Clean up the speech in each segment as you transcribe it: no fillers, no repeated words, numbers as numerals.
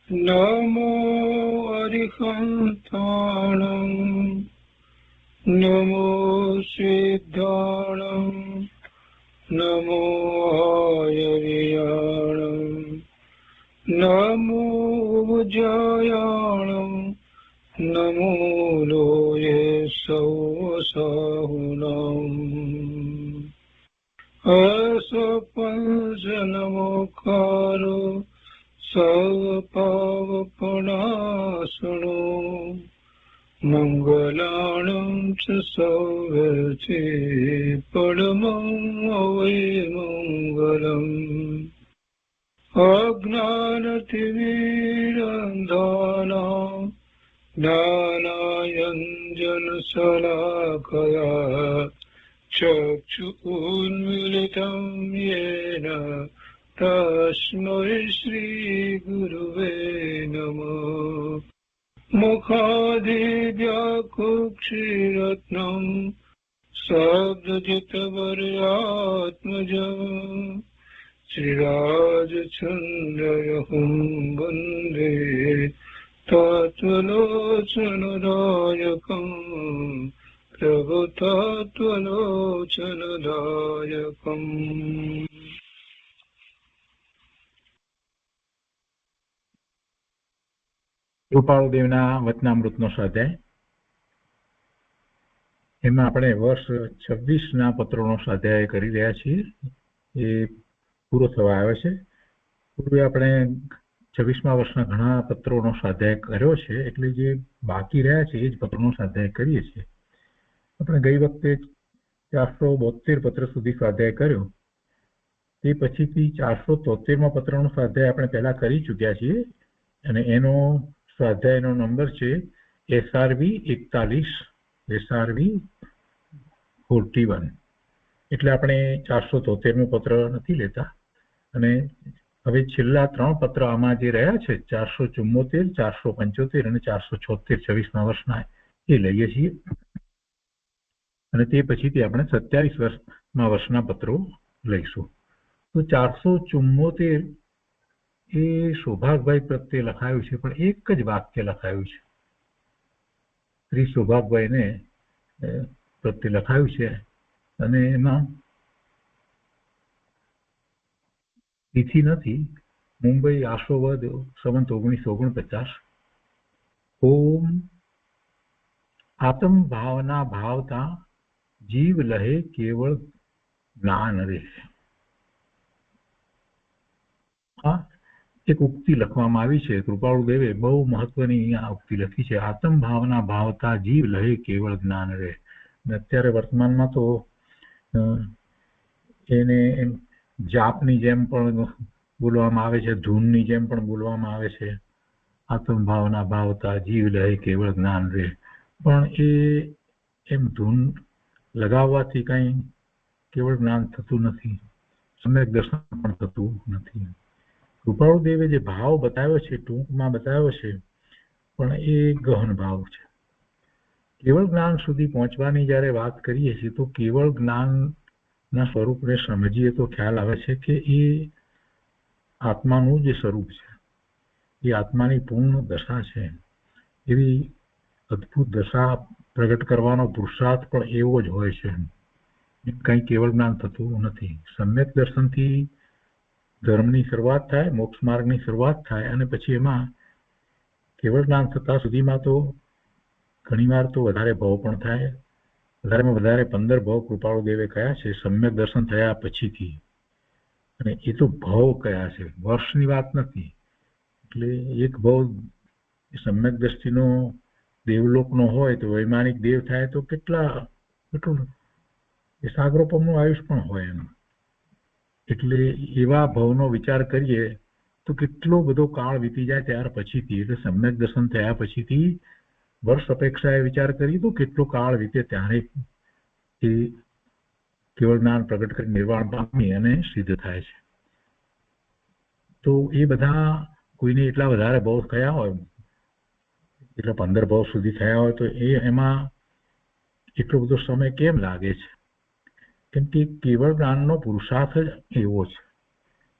નમો અરિહંતાણં નમો સિદ્ધાણં નમો આયર્યાણં નમો જયાણં નમો લોયે સૌસાહુનમ અસપંસનમોકારો સર્વપાવપનાશનો મંગલાણં ચ સૌવર્તે પરમં અવૈમંગલમ અજ્ઞાનતિમિરંધાનાં જ્ઞાનાંજનશલાકયા ચક્ષુન્મીલિतं येन તસ્મૈ શ્રીગુરુવે નમઃ મુખાદિવ્યાકુક્ષિરત્નં શબ્દજિતવર્યાત્મજં શ્રીરાજચन्द्रयहुं વन्दે તત્વલોચનદાયકં પ્રભુતત્વલોચનદાયકં. કૃપાળુદેવના વચનામૃતનો સ્વાધ્યાય. એમાં આપણે વર્ષ 26ના પત્રોનો સ્વાધ્યાય કરી રહ્યા છીએ. એ પૂરો થવા આવ્યો છે. પૂર્વે આપણે 26મા વર્ષના ઘણા પત્રોનો સ્વાધ્યાય કર્યો છે, એટલે જે બાકી રહ્યા છે એ જ પત્રોનો સ્વાધ્યાય કરીએ છીએ. આપણે ગઈ વખતે 472 પત્ર સુધી સ્વાધ્યાય કર્યો. તે પછીથી 473મા પત્રનો સ્વાધ્યાય આપણે પહેલા કરી ચૂક્યા છીએ, અને એનો સ્વાધ્યાયનો નંબર છે SRV 41, SRV 41. એટલે આપણે 473મો પત્ર નથી લેતા. અને હવે છેલ્લા 3 પત્ર આમાં જે રહ્યા છે 474, 475 અને 476 26મા વર્ષના એ લઈએ છીએ. અને તે પછીથી આપણે 27મા વર્ષના પત્રો લઈશું. તો 474 એ સૌભાગભાઈ પ્રત્યે લખાયું છે, પણ એક જ વાક્ય લખાયું છે. શ્રી સૌભાગભાઈને પ્રત્યે લખાયું છે, અને એમાં તિથિ નથી. મુંબઈ આશોવદ સંવત 1949. ઓમ આત્મ ભાવના ભાવતા જીવ લહે કેવળ જ્ઞાન રે. આ એક ઉક્તિ લખવામાં આવી છે. કૃપાળુદેવે બહુ મહત્વની આ ઉક્તિ લખી છે. આત્મ ભાવના ભાવતા જીવ લહે કેવળ જ્ઞાન રે. અત્યારે વર્તમાનમાં તો એને જાપની જેમ પણ બોલવામાં આવે છે, ધૂનની જેમ પણ બોલવામાં આવે છે. આત્મ ભાવના ભાવતા જીવ લહે કેવળ જ્ઞાન રે. પણ એ એમ ધૂન લગાવવાથી કઈ કેવળ જ્ઞાન થતું નથી, સમ્યક દર્શન પણ થતું નથી. કૃપાળુદેવે જે ભાવ બતાવ્યો છે, ટૂંકમાં બતાવ્યો છે, પણ એ ગહન ભાવ છે. કેવળ જ્ઞાન સુધી પહોંચવાની જ્યારે વાત કરીએ છીએ તો કેવળ જ્ઞાનના સ્વરૂપને સમજીએ તો ખ્યાલ આવે છે કે એ આત્માનું જે સ્વરૂપ છે, એ આત્માની પૂર્ણ દશા છે. એવી અદ્ભુત દશા પ્રગટ કરવાનો પુરુષાર્થ પણ એવો જ હોય છે. કંઈ કેવળ જ્ઞાન થતું નથી. સમ્યક દર્શનથી ધર્મની શરૂઆત થાય, મોક્ષ માર્ગની શરૂઆત થાય, અને પછી એમાં કેવળ જ્ઞાન થતા સુધીમાં તો ઘણીવાર તો વધારે ભાવ પણ થાય. વધારેમાં વધારે 15 ભાવ કૃપાળુદેવે કયા છે સમ્યક દર્શન થયા પછીથી. અને એ તો ભાવ કયા છે, વર્ષની વાત નથી. એટલે એક ભાવ સમ્યક દ્રષ્ટિનો દેવલોકનો હોય તો વૈમાનિક દેવ થાય તો કેટલું એ સાગરોપમનું આયુષ પણ હોય એનું. એટલે એવા ભાવનો વિચાર કરીએ તો કેટલો બધો કાળ વીતી જાય ત્યાર પછીથી. એટલે સમ્યક દર્શન થયા પછીથી વર્ષ અપેક્ષાએ વિચાર કરીએ તો કેટલો કાળ વીતે ત્યારે એ કેવળ જ્ઞાન પ્રગટ કરી નિર્વાણ પામી અને સિદ્ધ થાય છે. તો એ બધા કોઈને એટલા વધારે ભાવ થયા હોય, એટલા 15 ભાવ સુધી થયા હોય, તો એમાં એટલો બધો સમય કેમ લાગે છે? કેમ કે કેવળ જ્ઞાનનો પુરુષાર્થ જ એવો છે.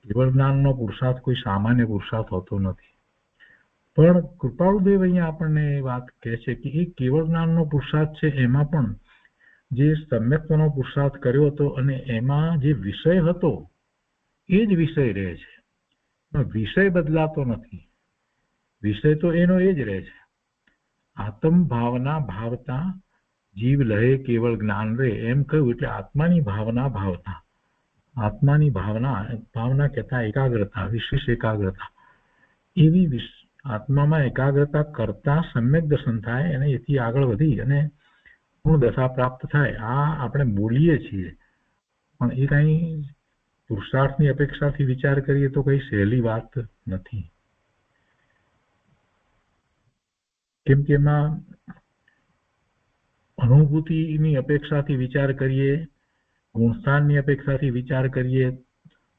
કેવળ જ્ઞાનનો પુરુષાર્થ કોઈ સામાન્ય પુરુષાર્થ હોતો નથી. પણ કૃપાળુદેવ અહીંયા આપણને વાત કહે છે કે એ કેવળ જ્ઞાનનો પુરુષાર્થ છે, એમાં પણ જે સમ્યક્તનો પુરુષાર્થ કર્યો હતો અને એમાં જે વિષય હતો એ જ વિષય રહે છે, વિષય બદલાતો નથી, વિષય તો એનો એ જ રહે છે. આત્મ ભાવના ભાવતા જીવ લહે કેવળ જ્ઞાન રે એમ કહ્યું એટલે આત્માની ભાવના ભાવતા, આત્માની ભાવના કહેતા એકાગ્રતા, વિશેષ એકાગ્રતા, એવી આત્મામાં એકાગ્રતા કરતા સમ્યક દર્શન થાય અને એથી આગળ વધી અને પૂર્ણ દશા પ્રાપ્ત થાય. આ આપણે બોલીએ છીએ પણ એ કઈ પુરુષાર્થની અપેક્ષાથી વિચાર કરીએ તો કઈ સહેલી વાત નથી. કેમ કે એમાં અનુભૂતિની અપેક્ષાથી વિચાર કરીએ, ગુણસ્થાનની અપેક્ષાથી વિચાર કરીએ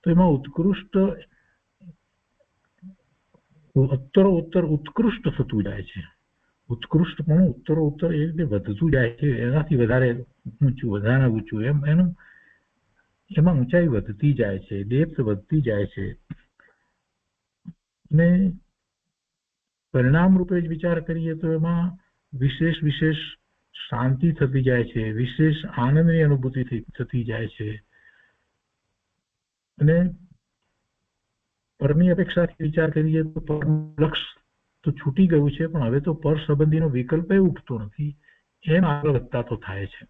તો એમાં ઉત્તરોત્તર ઉત્કૃષ્ટ થતું જાય છે. ઉત્કૃષ્ટ પણ ઉત્તરોત્તર એ રીતે વધતું જાય છે, એનાથી વધારે ઊંચું એનું એમાં ઊંચાઈ વધતી જાય છે, ડેપ્થ વધતી જાય છે. અને પરિણામ રૂપે જ વિચાર કરીએ તો એમાં વિશેષ શાંતિ થતી જાય છે, વિશેષ આનંદની અનુભૂતિ થતી જાય છે. અને પરની અપેક્ષાથી વિચાર કરીએ તો પરનું લક્ષ્ય તો છૂટી ગયું છે, પણ હવે તો પર સંબંધીનો વિકલ્પ ઉઠતો નથી, એમ આગળ વધતા તો થાય છે.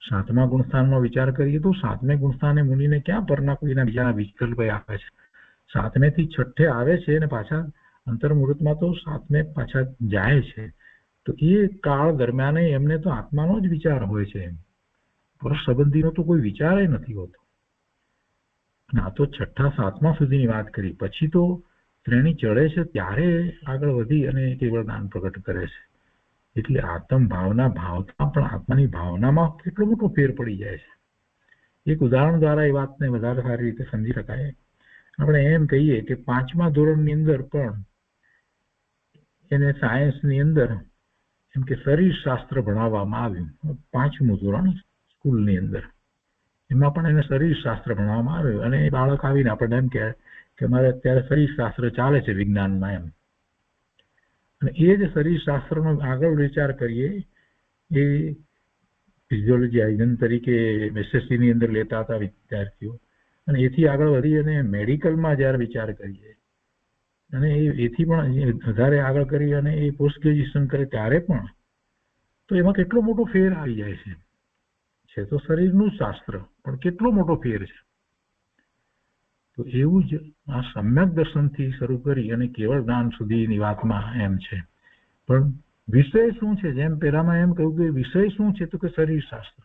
સાતમા ગુણસ્થાનનો વિચાર કરીએ તો સાતમે ગુણસ્થાને મુનિને ક્યાં પરના કોઈના બીજાના વિકલ્પ આપે છે. સાતમેથી છઠ્ઠે આવે છે અને પાછા અંતર્મુહૂર્તમાં તો સાતમે પાછા જાય છે. તો એ કાળ દરમિયાન એમને તો આત્માનો જ વિચાર હોય છે, પર સંબંધીનો તો કોઈ વિચાર નથી હોતો. આ તો છઠ્ઠા સાતમા સુધીની વાત કરી, પછી તો શ્રેણી ચડે છે ત્યારે આગળ વધી અને કેવળ જ્ઞાન પ્રગટ કરે છે. એટલે આત્મ ભાવના ભાવતા પણ આત્માની ભાવનામાં કેટલો મોટો ફેર પડી જાય છે. એક ઉદાહરણ દ્વારા એ વાતને વધારે સારી રીતે સમજી શકાય. આપણે એમ કહીએ કે 5મા ધોરણની અંદર પણ એને સાયન્સની અંદર એમ કે શરીર શાસ્ત્ર ભણાવવામાં આવ્યું. 5મું ધોરણ સ્કૂલની અંદર એમાં પણ એને શરીર શાસ્ત્ર ભણાવવામાં આવ્યું અને એ બાળક આવીને આપણને એમ કે મારે અત્યારે શરીર શાસ્ત્ર ચાલે છે વિજ્ઞાનમાં એમ. અને એ જ શરીર શાસ્ત્રનો આગળ વિચાર કરીએ એ ફિઝિયોલોજી આઇજન તરીકે SSC ની અંદર લેતા હતા વિદ્યાર્થીઓ, અને એથી આગળ વધી અને મેડિકલમાં જ્યારે વિચાર કરીએ અને એથી પણ વધારે આગળ કરી અને એ પોસ્ટ ગ્રેજ્યુએશન કરે ત્યારે પણ તો એમાં કેટલો મોટો ફેર આવી જાય છે. છે તો શરીરનું શાસ્ત્ર પણ કેટલો મોટો ફેર છે. તો એવું જ આ સમ્યક દર્શનથી શરૂ કરી અને કેવળ જ્ઞાન સુધીની વાતમાં એમ છે. પણ વિષય શું છે? જેમ પહેલામાં એમ કહ્યું કે વિષય શું છે તો કે શરીર શાસ્ત્ર,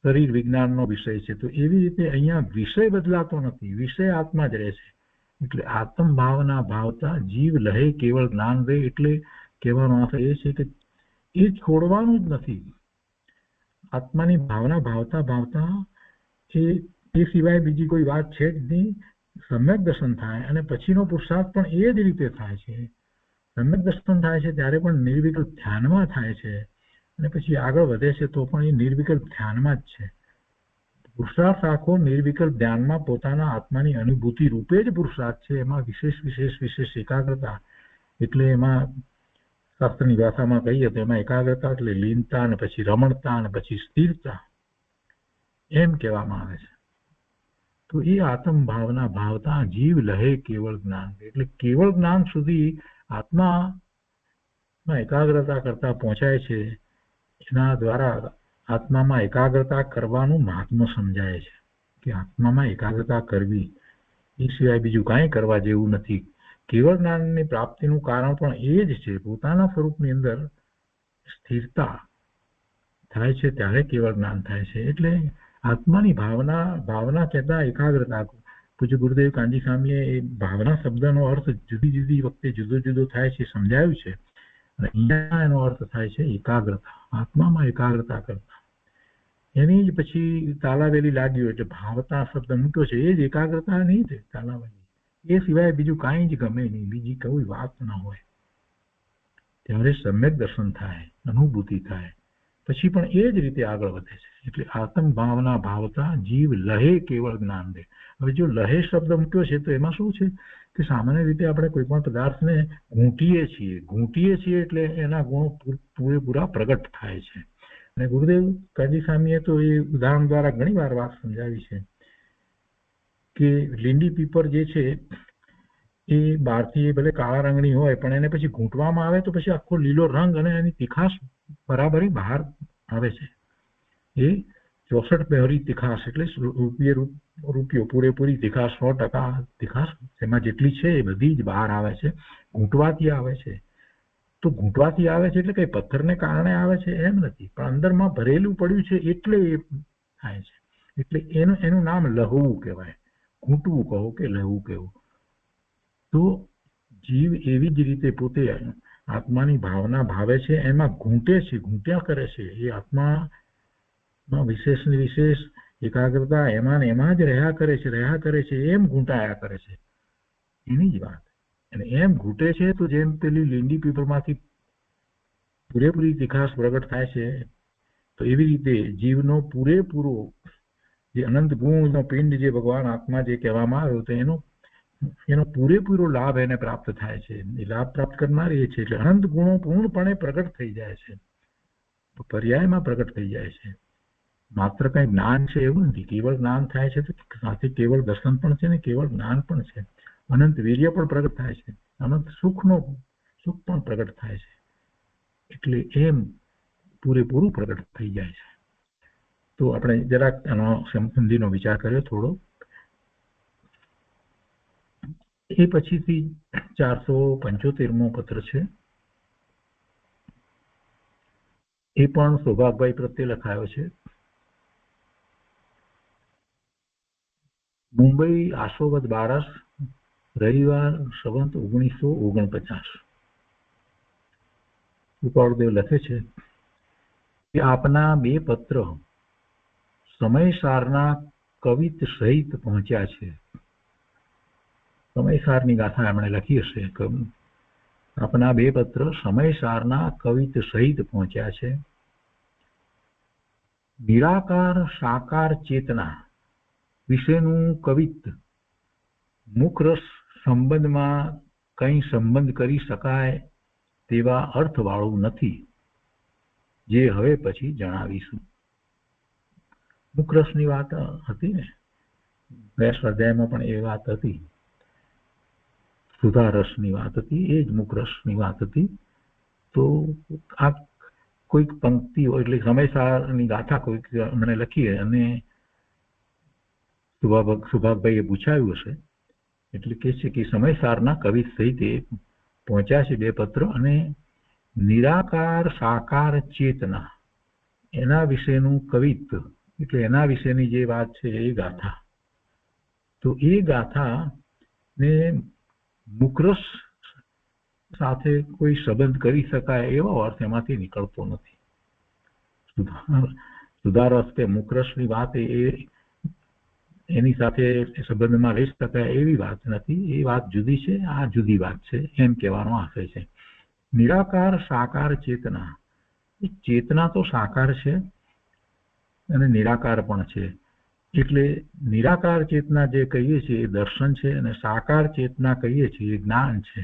શરીર વિજ્ઞાનનો વિષય છે. તો એવી રીતે અહીંયા વિષય બદલાતો નથી, વિષય આત્મા જ રહે છે. એટલે આત્મ ભાવના ભાવતા જીવ લહે કેવળ જ્ઞાન રહે. એટલે કહેવાનો અર્થ એ છે કે એ છોડવાનું જ નથી. આત્માની ભાવના ભાવતા ભાવતા એ સિવાય બીજી કોઈ વાત છે જ નહીં. સમ્યક દર્શન થાય અને પછીનો પુરુષાર્થ પણ એ જ રીતે થાય છે. સમ્યક દર્શન થાય છે ત્યારે પણ નિર્વિકલ્પ ધ્યાનમાં થાય છે અને પછી આગળ વધે છે તો પણ એ નિર્વિકલ્પ ધ્યાનમાં જ છે. પુરુષાર્થ આખો નિર્વિકલ્પ ધ્યાનમાં પોતાના આત્માની અનુભૂતિ રૂપે જ પુરુષાર્થ છે. એમાં વિશેષ એકાગ્રતા, એટલે એમાં શાસ્ત્રની ભાષામાં કહીએ તો એમાં એકાગ્રતા એટલે લીનતા અને પછી રમણતા અને પછી સ્થિરતા એમ કહેવામાં આવે છે. તો એ આત્મ ભાવના ભાવતા જીવ લહે કેવળ જ્ઞાન. એટલે કેવળ જ્ઞાન સુધી આત્મામાં એકાગ્રતા કરતા પહોંચાય છે. એના દ્વારા આત્મામાં એકાગ્રતા કરવાનું મહાત્મ્ય સમજાય છે કે આત્મામાં એકાગ્રતા કરવી એ સિવાય બીજું કાંઈ કરવા જેવું નથી. કેવળ જ્ઞાનની પ્રાપ્તિનું કારણ પણ એ જ છે. પોતાના સ્વરૂપની અંદર સ્થિરતા થાય છે ત્યારે કેવળ જ્ઞાન થાય છે. એટલે આત્માની ભાવના કહેતા એકાગ્રતા. પૂજ્ય ગુરુદેવ કાનજી સ્વામીએ એ ભાવના શબ્દનો અર્થ જુદી જુદી વખતે જુદો થાય છે, સમજાવ્યું છે. અને અહીંયા એનો અર્થ થાય છે એકાગ્રતા, આત્મામાં એકાગ્રતા કરતા. એની જ પછી તાલાવેલી લાગ્યું એટલે ભાવતા શબ્દ મૂક્યો છે. એ જ એકાગ્રતા નહીં છે તાલાવેલી. એ સિવાય બીજું કાંઈ જ ગમે નહીં, બીજી કોઈ વાત ન હોય. ત્યારે સમ્યક દર્શન થાય, અનુભૂતિ થાય, પછી પણ એ જ રીતે આગળ વધે છે. એટલે આત્મ ભાવના ભાવતા જીવ લહે કેવળ જ્ઞાન દે. હવે જો લહે શબ્દ મૂક્યો છે તો એમાં શું છે કે સામાન્ય રીતે આપણે કોઈ પણ પદાર્થને ઘૂંટીએ છીએ એટલે એના ગુણો પૂરેપૂરા પ્રગટ થાય છે. અને ગુરુદેવ કાજી સ્વામીએ તો એ ઉદાહરણ દ્વારા ઘણી વાર વાત સમજાવી છે કે લીંડી પીપર જે છે એ બહારથી ભલે કાળા રંગની હોય પણ એને પછી ઘૂંટવામાં આવે તો પછી આખો લીલો રંગ અને એની તીખાશ બરાબરી બહાર આવે છે. એ 64 તીખાશ એટલે રૂપિયો પૂરેપૂરી તીખાશ 100% તીખાશ એમાં જેટલી છે એ બધી જ બહાર આવે છે, ઘૂંટવાથી આવે છે. તો ઘૂંટવાથી આવે છે એટલે કઈ પથ્થરને કારણે આવે છે એમ નથી, પણ અંદરમાં ભરેલું પડ્યું છે એટલે એ થાય છે. એટલે એનું નામ લહવું કહેવાય, ઘૂંટવું કહો કે લહવું કહેવું. તો જીવ એવી જ રીતે પોતે આત્માની ભાવના ભાવે છે, એમાં ઘૂંટ્યા કરે છે. એ આત્મામાં વિશેષ ને વિશેષ એકાગ્રતા એમાં જ રહ્યા કરે છે એમ ઘૂંટાયા કરે છે, એની જ વાત. અને એમ ઘૂંટે છે તો જેમ પેલી લીંડી પીપળમાંથી પૂરેપૂરી તીખાશ પ્રગટ થાય છે, તો એવી રીતે જીવનો પૂરેપૂરો જે અનંત ગુણનો પિંડ જે ભગવાન આત્મા જે કહેવામાં આવ્યો તો એનો પૂરેપૂરો લાભ એને પ્રાપ્ત થાય છે. એ લાભ પ્રાપ્ત કરનાર એ છે. એટલે અનંત ગુણો પૂર્ણપણે પ્રગટ થઈ જાય છે, તો પર્યાયમાં પ્રગટ થઈ જાય છે. માત્ર કઈ જ્ઞાન છે એવું નથી, કેવળ જ્ઞાન થાય છે તો સાથે કેવળ દર્શન પણ છે ને કેવળ જ્ઞાન પણ છે. અનંત વીર્ય પણ પ્રગટ થાય છે, અનંત સુખ પણ પ્રગટ થાય છે. એટલે એમ પૂરેપૂરું પ્રગટ થઈ જાય છે. તો આપણે જરાક આનો સંબંધીનો વિચાર કર્યો થોડો. એ પછીથી 475મો પત્ર છે. એ પણ સૌભાગભાઈ પ્રત્યે લખાયો છે. મુંબઈ આશોવદ 12 રવિવાર સંવત 1949. કૃપાળુદેવ લખે છે કે આપના 2 પત્ર સમયસારના કવિત સહિત પહોંચ્યા છે. સમયસારની ગાથા એમણે લખી હશે. આપના 2 પત્ર સમયસારના કવિત સહિત પહોંચ્યા છે. નિરાકાર સાકાર ચેતના વિશેનું કવિત મુખરસ સંબંધમાં કંઈ સંબંધ કરી શકાય તેવા અર્થવાળું નથી, જે હવે પછી જણાવીશું. મુખરસની વાત હતી ને, ગયા સ્વાધ્યાયમાં પણ એ વાત હતી. સુધારસની વાત હતી, એ જ મુખરસની વાત હતી. તો આ કોઈક પંક્તિઓ એટલે સમયસારની ગાથા કોઈક મને લખી અને સુભાગભાઈએ પૂછાયું હશે. એટલે કે છે કે સમયસારના કવિ સહિત પહોંચ્યા છે 2 પત્ર, અને નિરાકાર સાકાર ચેતના એના વિશેનું કવિત્વ એટલે એના વિશેની જે વાત છે એ ગાથા. તો એ ગાથા ને મુખરસ સાથે કોઈ સંબંધ કરી શકાય એવો અર્થ એમાંથી નીકળતો નથી. સુધારસ કે મુખરસની વાત એની સાથે સંબંધમાં લઈ શકાય એવી વાત નથી. એ વાત જુદી છે, આ જુદી વાત છે, એમ કહેવાનો આશય છે. નિરાકાર સાકાર ચેતના, ચેતના તો સાકાર છે અને નિરાકાર પણ છે. એટલે નિરાકાર ચેતના જે કહીએ છીએ એ દર્શન છે, અને સાકાર ચેતના કહીએ છીએ એ જ્ઞાન છે.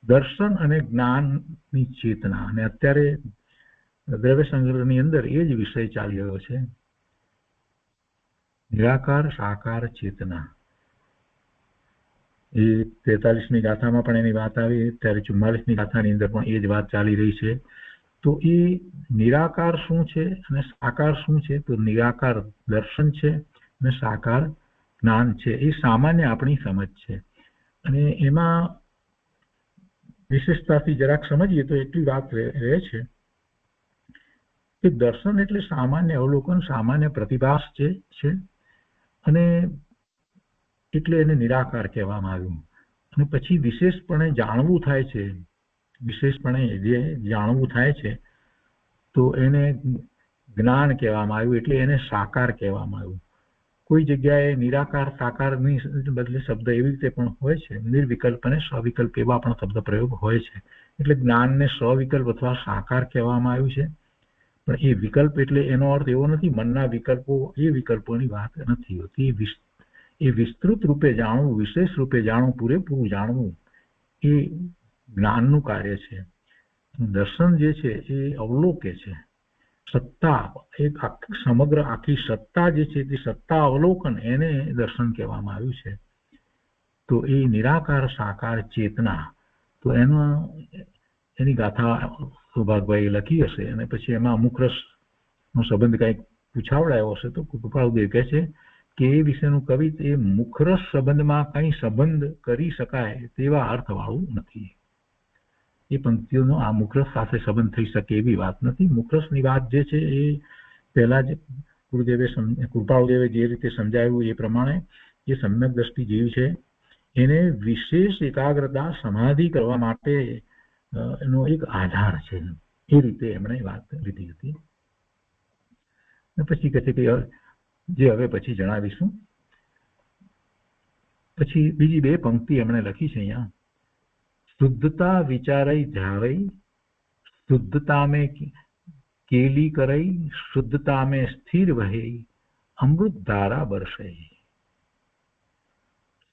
દર્શન અને જ્ઞાનની ચેતના, અને અત્યારે દ્રવ્ય સંગ્રહની અંદર એ જ વિષય ચાલી રહ્યો છે. નિરાકાર સાકાર ચેતના એ 43મી ગાથામાં પણ એની વાત આવી, ત્યારે 44મી ગાથાની અંદર પણ એ જ વાત ચાલી રહી છે. તો એ નિરાકાર શું છે અને સાકાર શું છે? તો નિરાકાર દર્શન છે અને સાકાર જ્ઞાન છે. એ સામાન્ય આપણી સમજ છે, અને એમાં વિશેષતાથી જરાક સમજીએ તો એટલી વાત રહે છે કે દર્શન એટલે સામાન્ય અવલોકન, સામાન્ય પ્રતિભાસ છે, અને એટલે એને નિરાકાર કહેવામાં આવ્યું. અને પછી વિશેષપણે જાણવું થાય છે, વિશેષપણે જે જાણવું થાય છે તો એને જ્ઞાન કહેવામાં આવ્યું, એટલે એને સાકાર કહેવામાં આવ્યું. કોઈ જગ્યાએ નિરાકાર સાકારની બદલે શબ્દ એવી રીતે પણ હોય છે, નિર્વિકલ્પ અને સવિકલ્પ એવા પણ શબ્દ પ્રયોગ હોય છે. એટલે જ્ઞાનને સવિકલ્પ અથવા સાકાર કહેવામાં આવ્યું છે. પણ એ વિકલ્પ એટલે એનો અર્થ એવો નથી મનના વિકલ્પો, એ વિકલ્પોની વાત નથી હોતી. એ વિસ્તૃત રૂપે જાણવું, વિશેષ રૂપે જાણવું, પૂરેપૂરું જાણવું એ જ્ઞાનનું કાર્ય છે. દર્શન જે છે એ અવલોકે છે. સત્તા, એક સમગ્ર આખી સત્તા જે છે તે સત્તા અવલોકન, એને દર્શન કહેવામાં આવ્યું છે. તો એ નિરાકાર સાકાર ચેતના, તો એની ગાથા સૌભાગભાઈ લખી હશે અને પછી એમાં અમુક રસનો સંબંધ કંઈક પૂછાવડાયો હશે તો કૃપાળુદેવ કહે છે કે એ વિશેનું કવિ એ મુખરસ સંબંધમાં કંઈ સંબંધ કરી શકાય તેવા અર્થવાળું નથી. એ પંક્તિઓનો આ મુખરસ સાથે સંબંધ થઈ શકે એવી વાત નથી. મુખરસની વાત જે છે એ પહેલા જ કૃપાળુદેવે જે રીતે સમજાવ્યું એ પ્રમાણે જે સમ્યક દ્રષ્ટિ જીવ છે એને વિશેષ એકાગ્રતા સમાધિ કરવા માટે એનો એક આધાર છે, એ રીતે એમણે વાત લીધી હતી. પછી કહે છે કે જે હવે પછી જણાવીશું. પછી બીજી બે પંક્તિ એમણે લખી છે અહીંયા. શુદ્ધતા વિચારઈ ધ્યાવઈ, શુદ્ધતા મેં કેલી કરઈ, શુદ્ધતા મેં સ્થિર વહે, અમૃત ધારા બરસે.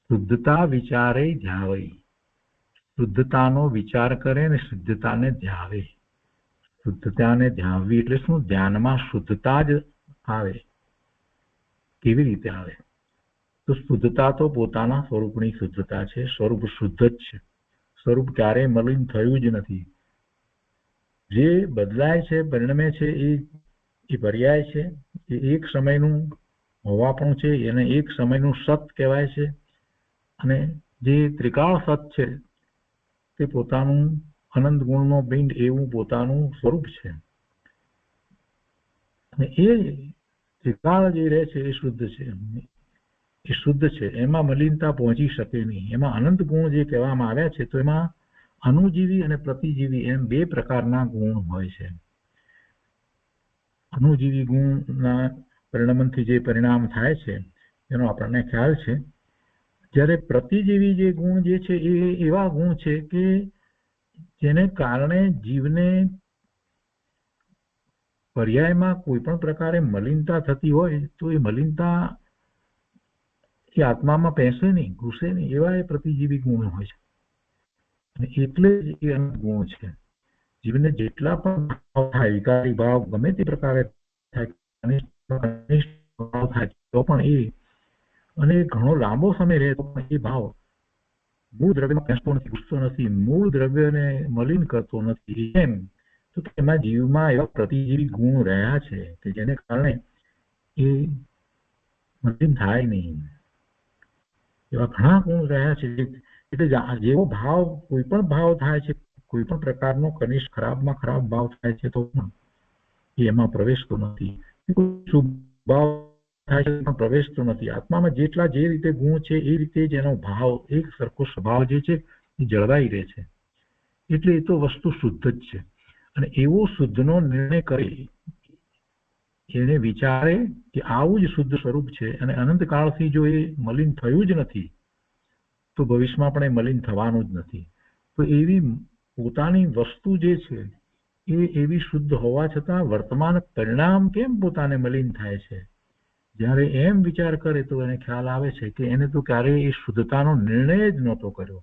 શુદ્ધતા વિચારે ધ્યાવઈ, શુદ્ધતાનો વિચાર કરે ને શુદ્ધતાને ધ્યાવે. શુદ્ધતાને ધ્યાવવી એટલે શું? ધ્યાનમાં શુદ્ધતા જ આવે. કેવી રીતે આવે? તો શુદ્ધતા તો પોતાના સ્વરૂપની શુદ્ધતા છે. સ્વરૂપ શુદ્ધ જ છે. સ્વરૂપ ક્યારેય મલિન થયું જ નથી. જે બદલાય છે, પરિણમે છે એ પર્યાય છે. એ એક સમયનું હોવાપણું છે, એને એક સમયનું સત કહેવાય છે. અને જે ત્રિકાળ સત છે તે પોતાનું અનંત ગુણનો પિંડ એવું પોતાનું સ્વરૂપ છે. અને એ ત્રિકાળ જે રહે છે એ શુદ્ધ છે. એ શુદ્ધ છે, એમાં મલિનતા પહોંચી શકે નહીં. એમાં અનંત ગુણ જે કહેવામાં આવ્યા છે તો એમાં અનુજીવી અને પ્રતિજીવી એમ બે પ્રકારના ગુણ હોય છે. અનુજીવી ગુણના પરિણમનથી જે પરિણામ થાય છે એનો આપણને ખ્યાલ છે. જ્યારે પ્રતિજીવી જે ગુણ જે છે એ એવા ગુણ છે કે જેને કારણે જીવને પર્યાયમાં કોઈ પણ પ્રકારે મલિનતા થતી હોય તો એ મલિનતા એ આત્મામાં પેસે નહીં, ઘૂસે નહીં, એવા એ પ્રતિજીવી ગુણ હોય છે. અને એટલે જ એ અનંત ગુણ છે. જીવને જેટલા પણ ભાવ થાય, વિકારી ભાવ ગમે તે પ્રકારે થાય તો પણ એ, અને ઘણો લાંબો સમય રહે તો પણ એ ભાવ મૂળ દ્રવ્યમાં પેસતો નથી, ઘૂસતો નથી, મૂળ દ્રવ્યને મલિન કરતો નથી. એમ તો એમાં જીવમાં એવા પ્રતિજીવી ગુણ રહ્યા છે કે જેને કારણે એ મલિન થાય નહીં. એવા ઘણા ગુણ રહ્યા છે. એટલે જેવો ભાવ, કોઈ પણ ભાવ થાય છે, કોઈ પણ પ્રકારનો કનિષ્ઠ ખરાબમાં ખરાબ ભાવ થાય છે તો પણ એમાં પ્રવેશતો નથી. કોઈ શુભ ભાવ થાય છે પણ પ્રવેશતો નથી. આત્મામાં જેટલા જે રીતે ગુણ છે એ રીતે જ એનો ભાવ, એક સરખો સ્વભાવ જે છે એ જળવાઈ રહે છે. એટલે એ તો વસ્તુ શુદ્ધ જ છે. અને એવો શુદ્ધનો નિર્ણય કરે, એને વિચારે કે આવું જ શુદ્ધ સ્વરૂપ છે અને અનંતકાળથી જો એ મલિન થયું જ નથી તો ભવિષ્યમાં પણ એ મલિન થવાનું જ નથી. તો એવી પોતાની વસ્તુ જે છે એ એવી શુદ્ધ હોવા છતાં વર્તમાન પરિણામ કેમ પોતાને મલિન થાય છે? જ્યારે એમ વિચાર કરે તો એને ખ્યાલ આવે છે કે એને તો ક્યારેય એ શુદ્ધતાનો નિર્ણય જ નહોતો કર્યો.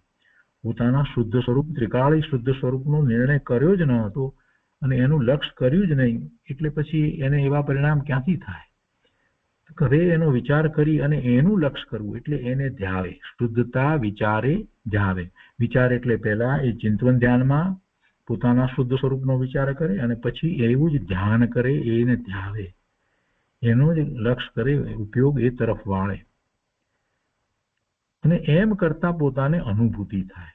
પોતાના શુદ્ધ સ્વરૂપ, ત્રિકાળી શુદ્ધ સ્વરૂપનો નિર્ણય કર્યો જ ન હતો અને એનું લક્ષ્ય કર્યું જ નહીં. એટલે પછી એને એવા પરિણામ ક્યાંથી થાય? હવે એનો વિચાર કરી અને એનું લક્ષ્ય કરવું એટલે એને ધ્યાવે. શુદ્ધતા વિચારે ધ્યાવે. વિચાર એટલે પહેલા એ ચિંતન ધ્યાનમાં પોતાના શુદ્ધ સ્વરૂપનો વિચાર કરે અને પછી એવું જ ધ્યાન કરે, એને ધ્યાવે. એનો જ લક્ષ્ય કરે, ઉપયોગ એ તરફ વાળે. અને એમ કરતા પોતાને અનુભૂતિ થાય.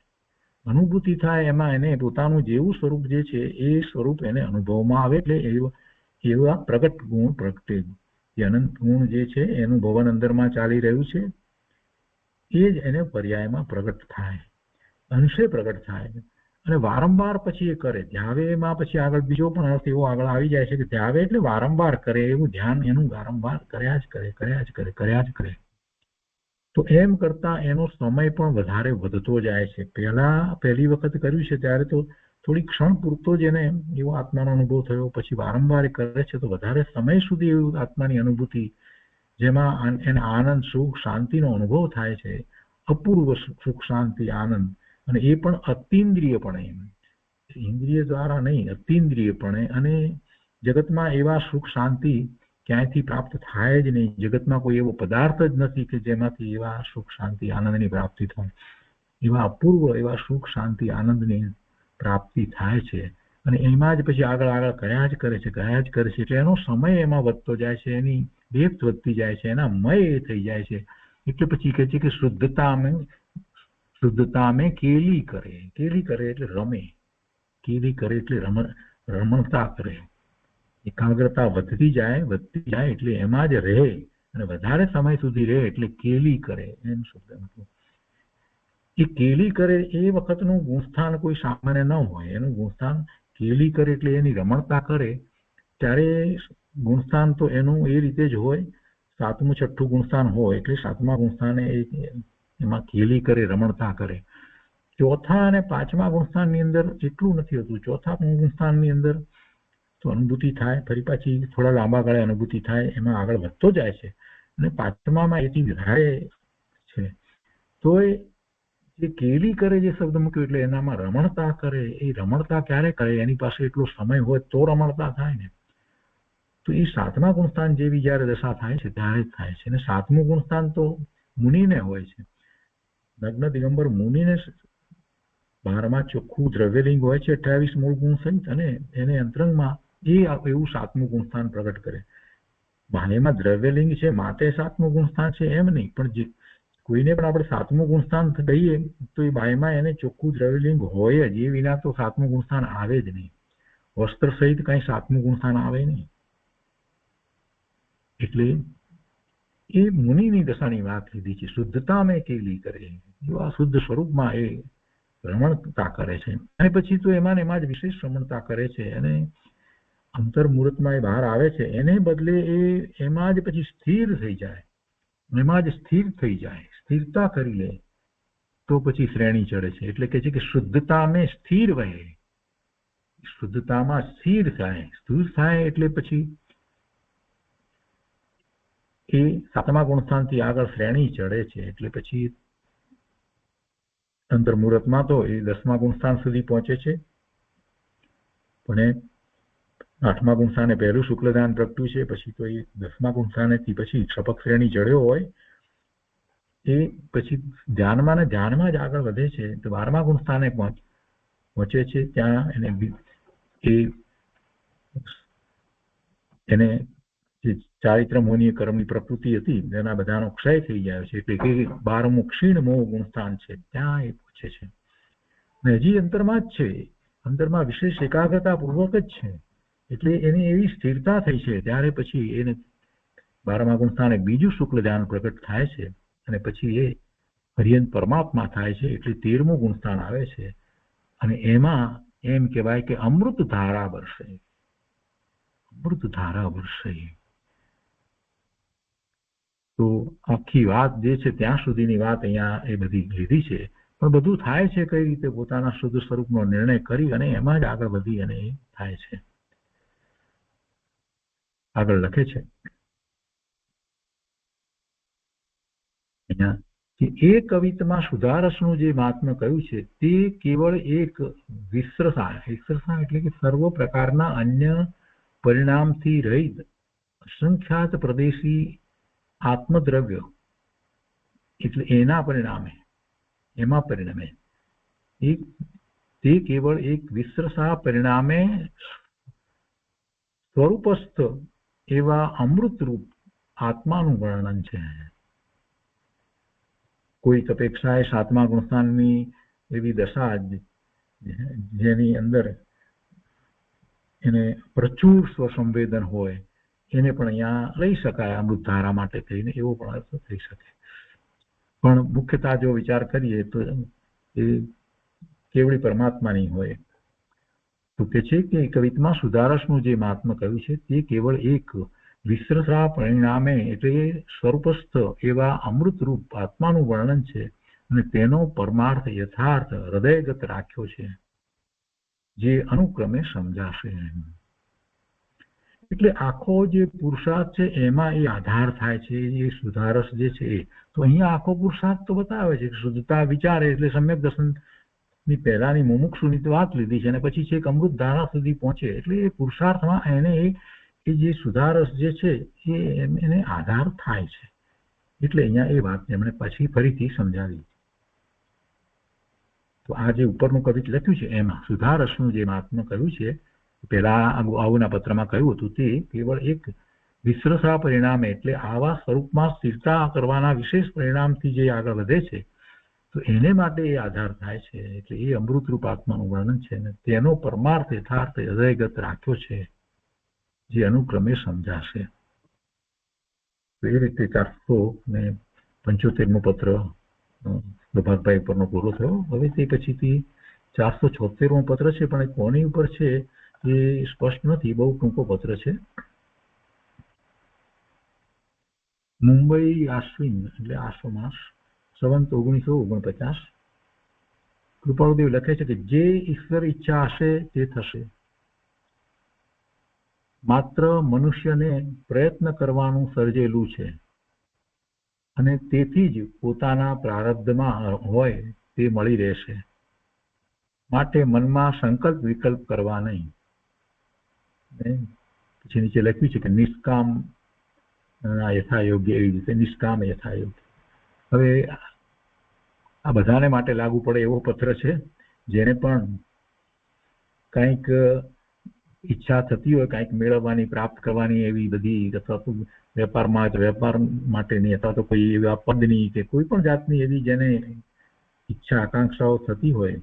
અનુભૂતિ થાય એમાં એને પોતાનું જેવું સ્વરૂપ જે છે એ સ્વરૂપ એને અનુભવમાં આવે. એટલે એવા પ્રગટ ગુણ પ્રગટે. જે અનંત ગુણ જે છે એનું ભવન અંદરમાં ચાલી રહ્યું છે એ જ એને પર્યાયમાં પ્રગટ થાય, અંશે પ્રગટ થાય. અને વારંવાર પછી એ કરે. ધ્યાવેમાં પછી આગળ બીજો પણ અર્થ એવો આગળ આવી જાય છે કે ધ્યાવે એટલે વારંવાર કરે, એવું ધ્યાન એનું વારંવાર કર્યા જ કરે. તો એમ કરતા એનો સમય પણ વધારે વધતો જાય છે. પહેલી વખત કર્યું છે ત્યારે તો થોડી ક્ષણ પૂરતો જ એને એવો આત્માનો અનુભવ થયો. પછી વારંવાર કરે છે તો વધારે સમય સુધી એવું આત્માની અનુભૂતિ જેમાં એને આનંદ સુખ શાંતિનો અનુભવ થાય છે, અપૂર્વ સુખ શાંતિ આનંદ, અને એ પણ અતિન્દ્રિયપણે, ઇન્દ્રિય દ્વારા નહીં, અતિન્દ્રિયપણે. અને જગતમાં એવા સુખ શાંતિ ક્યાંયથી પ્રાપ્ત થાય જ નહીં. જગતમાં કોઈ એવો પદાર્થ જ નથી કે જેમાંથી એવા સુખ શાંતિ આનંદની પ્રાપ્તિ થાય. એવા અપૂર્વ એવા સુખ શાંતિ આનંદની પ્રાપ્તિ થાય છે. અને એમાં જ પછી આગળ આગળ કયા જ કરે છે, કયા જ કરે છે. એટલે એનો સમય એમાં વધતો જાય છે, એની ડેપ્થ વધતી જાય છે, એના મય થઈ જાય છે. એટલે પછી કહે છે કે શુદ્ધતા મેં કેલી કરે. કેલી કરે એટલે રમે, કેલી કરે એટલે રમણતા કરે. એકાગ્રતા વધતી જાય એટલે એમાં જ રહે, અને વધારે સમય સુધી રહે એટલે કેલી કરે. એમ શબ્દ મતલબ એ કેલી કરે એ વખતનું ગુણસ્થાન કોઈ સામાન્ય ન હોય. એનું ગુણસ્થાન કેલી કરે એટલે એની રમણતા કરે. ત્યારે ગુણસ્થાન તો એનું એ રીતે જ હોય. 7મું 6ઠું ગુણસ્થાન હોય એટલે 7મા ગુણસ્થાને એમાં કેલી કરે, રમણતા કરે. 4થા અને 5મા ગુણસ્થાનની અંદર એટલું નથી હોતું. 4થા ગુણસ્થાનની અંદર તો અનુભૂતિ થાય, ફરી પાછી થોડા લાંબા ગાળે અનુભૂતિ થાય, એમાં આગળ વધતો જાય છે. અને 5મામાં એથી વધારે છે. તો જે કેલી કરે જે શબ્દ મૂક્યો એટલે એનામાં રમણતા કરે. એ રમણતા ક્યારે કરે? એની પાસે એટલો સમય હોય તો રમણતા થાય ને. તો એ 7મા ગુણસ્થાન જેવી જયારે દશા થાય છે ત્યારે જ થાય છે. અને 7મું ગુણસ્થાન તો મુનિને હોય છે. નગ્ન દિગંબર મુનિને 12માં ચોખ્ખું દ્રવ્યલિંગ હોય છે, 28 મૂળ ગુણ સહિત. અને એને અંતરંગમાં એવું 7મું ગુણસ્થાન પ્રગટ કરે. બાહ્યમાં દ્રવ્યલિંગ છે માટે 7મું ગુણસ્થાન છે એમ નહીં, પણ જે કોઈને પણ આપણે 7મું ગુણસ્થાન કહીએ તો એ બાહ્યમાં એને ચોખ્ખું દ્રવ્યલિંગ હોય જ. એ વિના તો 7મું ગુણસ્થાન આવે જ નહીં. વસ્ત્ર સહિત કઈ 7મું ગુણસ્થાન આવે નહીં. એટલે એ મુનિની દશાની વાત લીધી છે. શુદ્ધતા મેં કેલી કરે, એવા શુદ્ધ સ્વરૂપમાં એ રમણતા કરે છે. અને પછી તો એમાં જ વિશેષ રમણતા કરે છે. અને અંતર્મુહૂર્તમાં એ બહાર આવે છે, એને બદલે એ એમાં જ પછી સ્થિર થઈ જાય. એમાં જ સ્થિર થઈ જાય, સ્થિરતા કરી લે તો પછી શ્રેણી ચડે છે. એટલે કે છે કે શુદ્ધતા મેં સ્થિર વહે, શુદ્ધતામાં સ્થિર થાય. સ્થિર થાય એટલે પછી એ 7મા ગુણસ્થાનથી આગળ શ્રેણી ચડે છે. એટલે પછી અંતર્મુહૂર્તમાં તો એ 10મા ગુણસ્થાન સુધી પહોંચે છે. પણ 8મા ગુણસ્થાને પહેલું શુક્લદાન પ્રગટ્યું છે. પછી તો એ 10મા ગુણસ્થાનેથી પછી ક્ષપક શ્રેણી ચડ્યો હોય એ પછી ધ્યાનમાં ને ધ્યાનમાં જ આગળ વધે છે. તો 12મા ગુણસ્થાને પહોંચે છે. ત્યાં એને જે ચારિત્ર મોહનીય કર્મની પ્રકૃતિ હતી એના બધાનો ક્ષય થઈ જાય છે. એટલે કે 12મું ક્ષીણ મોહ ગુણસ્થાન છે, ત્યાં એ પહોંચે છે. અને હજી અંતરમાં જ છે, અંતરમાં વિશેષ એકાગ્રતા પૂર્વક જ છે. એટલે એની એવી સ્થિરતા થઈ છે. ત્યારે પછી એને 12મા ગુણસ્થાને બીજું શુક્લ ધ્યાન પ્રગટ થાય છે. અને પછી એ હરિયંત પરમાત્મા થાય છે. એટલે 13મું ગુણસ્થાન આવે છે. અને એમાં એમ કહેવાય કે અમૃત ધારા વરસે, અમૃત ધારા વરસે. તો આખી વાત જે છે ત્યાં સુધીની વાત અહીંયા એ બધી લીધી છે. પણ બધું થાય છે કઈ રીતે? પોતાના શુદ્ધ સ્વરૂપનો નિર્ણય કરી અને એમાં જ આગળ વધી અને એ થાય છે. આગળ લખે છે અહીંયા કે એ કવિતમાં સુધારસનું જે મહાત્મ્ય કહ્યું છે તે કેવળ એક વિસ્રસા એટલે કે સર્વ પ્રકારના અન્ય પરિણામથી રહિત અસંખ્યાત પ્રદેશી આત્મદ્રવ્ય, એટલે એમાં પરિણમે તે કેવળ એક વિસ્રસા પરિણામે સ્વરૂપસ્થ એવા અમૃતરૂપ આત્માનું વર્ણન છે. કોઈક અપેક્ષાએ 7મા ગુણસ્થાનની એવી દશા જેની અંદર એને પ્રચુર સ્વસંવેદન હોય એને પણ અહીંયા લઈ શકાય અમૃત ધારા માટે થઈને, એવો પણ અર્થ થઈ શકે. પણ મુખ્યતા જો વિચાર કરીએ તો એ કેવળી પરમાત્માની હોય. તો કે છે કે કવિતમાં સુધારસનું જે મહાત્મ્ય કહ્યું છે તે કેવળ એક વિસ્રસા પરિણામે એટલે સ્વરૂપસ્થ એવા અમૃતરૂપ આત્માનું વર્ણન છે. અને તેનો પરમાર્થ યથાર્થ હૃદયગત રાખ્યો છે, જે અનુક્રમે સમજાશે. એટલે આખો જે પુરુષાર્થ છે એમાં એ આધાર થાય છે, એ સુધારસ જે છે એ. તો અહીંયા આખો પુરુષાર્થ તો બતાવે છે કે શુદ્ધતા વિચારે એટલે સમ્યક દર્શન ની પહેલાની મુમુક્ષુની તો વાત લીધી છે અને પછી છે અમૃત ધારણા સુધી પહોંચે એટલે એ પુરુષાર્થમાં એને એ જે સુધારસ જે છે એને આધાર થાય છે. એટલે અહીંયા એ વાત એમણે પછી ફરીથી સમજાવી. તો આ જે ઉપરનું કવિ લખ્યું છે એમાં સુધારસનું જે મહાત્મ્ય કહ્યું છે, પેલા આવુના પત્રમાં કહ્યું હતું, તે કેવળ એક વિશ્રસા પરિણામે એટલે આવા સ્વરૂપમાં સ્થિરતા કરવાના વિશેષ પરિણામથી જે આગળ વધે છે તો એને માટે એ આધાર થાય છે. એટલે એ અમૃતરૂપ આત્માનું વર્ણન છે અને તેનો પરમાર્થ યથાર્થ હૃદયગત રાખ્યો છે, જે અનુક્રમે સમજાશે. તો એ રીતે 475મો પત્ર પ્રભાતભાઈ ઉપરનો પૂરો થયો. હવે તે પછીથી 476મો પત્ર છે, પણ એ કોની ઉપર છે એ સ્પષ્ટ નથી, બહુ ટૂંકો પત્ર છે. મુંબઈ આશ્વિન એટલે આસો માસ સંવંત 1949. કૃપાળુદેવ લખે છે કે જે ઈશ્વર ઈચ્છા હશે તે થશે. માત્ર મનુષ્યને પ્રયત્ન કરવાનું સર્જેલું છે અને તેથી જ પોતાના પ્રારબ્ધમાં હોય તે મળી રહેશે. માટે મનમાં સંકલ્પ વિકલ્પ કરવા નહીં. પછી નીચે લખ્યું છે કે નિષ્કામ યથાયોગ્ય, એવી રીતે નિષ્કામ યથાયોગ્ય. હવે આ બધાને માટે લાગુ પડે એવો પત્ર છે. જેને પણ કંઈક ઈચ્છા થતી હોય કંઈક મેળવવાની, પ્રાપ્ત કરવાની, એવી બધી, અથવા તો વેપાર માટેની અથવા તો કોઈ એવા પદની કે કોઈ પણ જાતની એવી જેને ઈચ્છા આકાંક્ષાઓ થતી હોય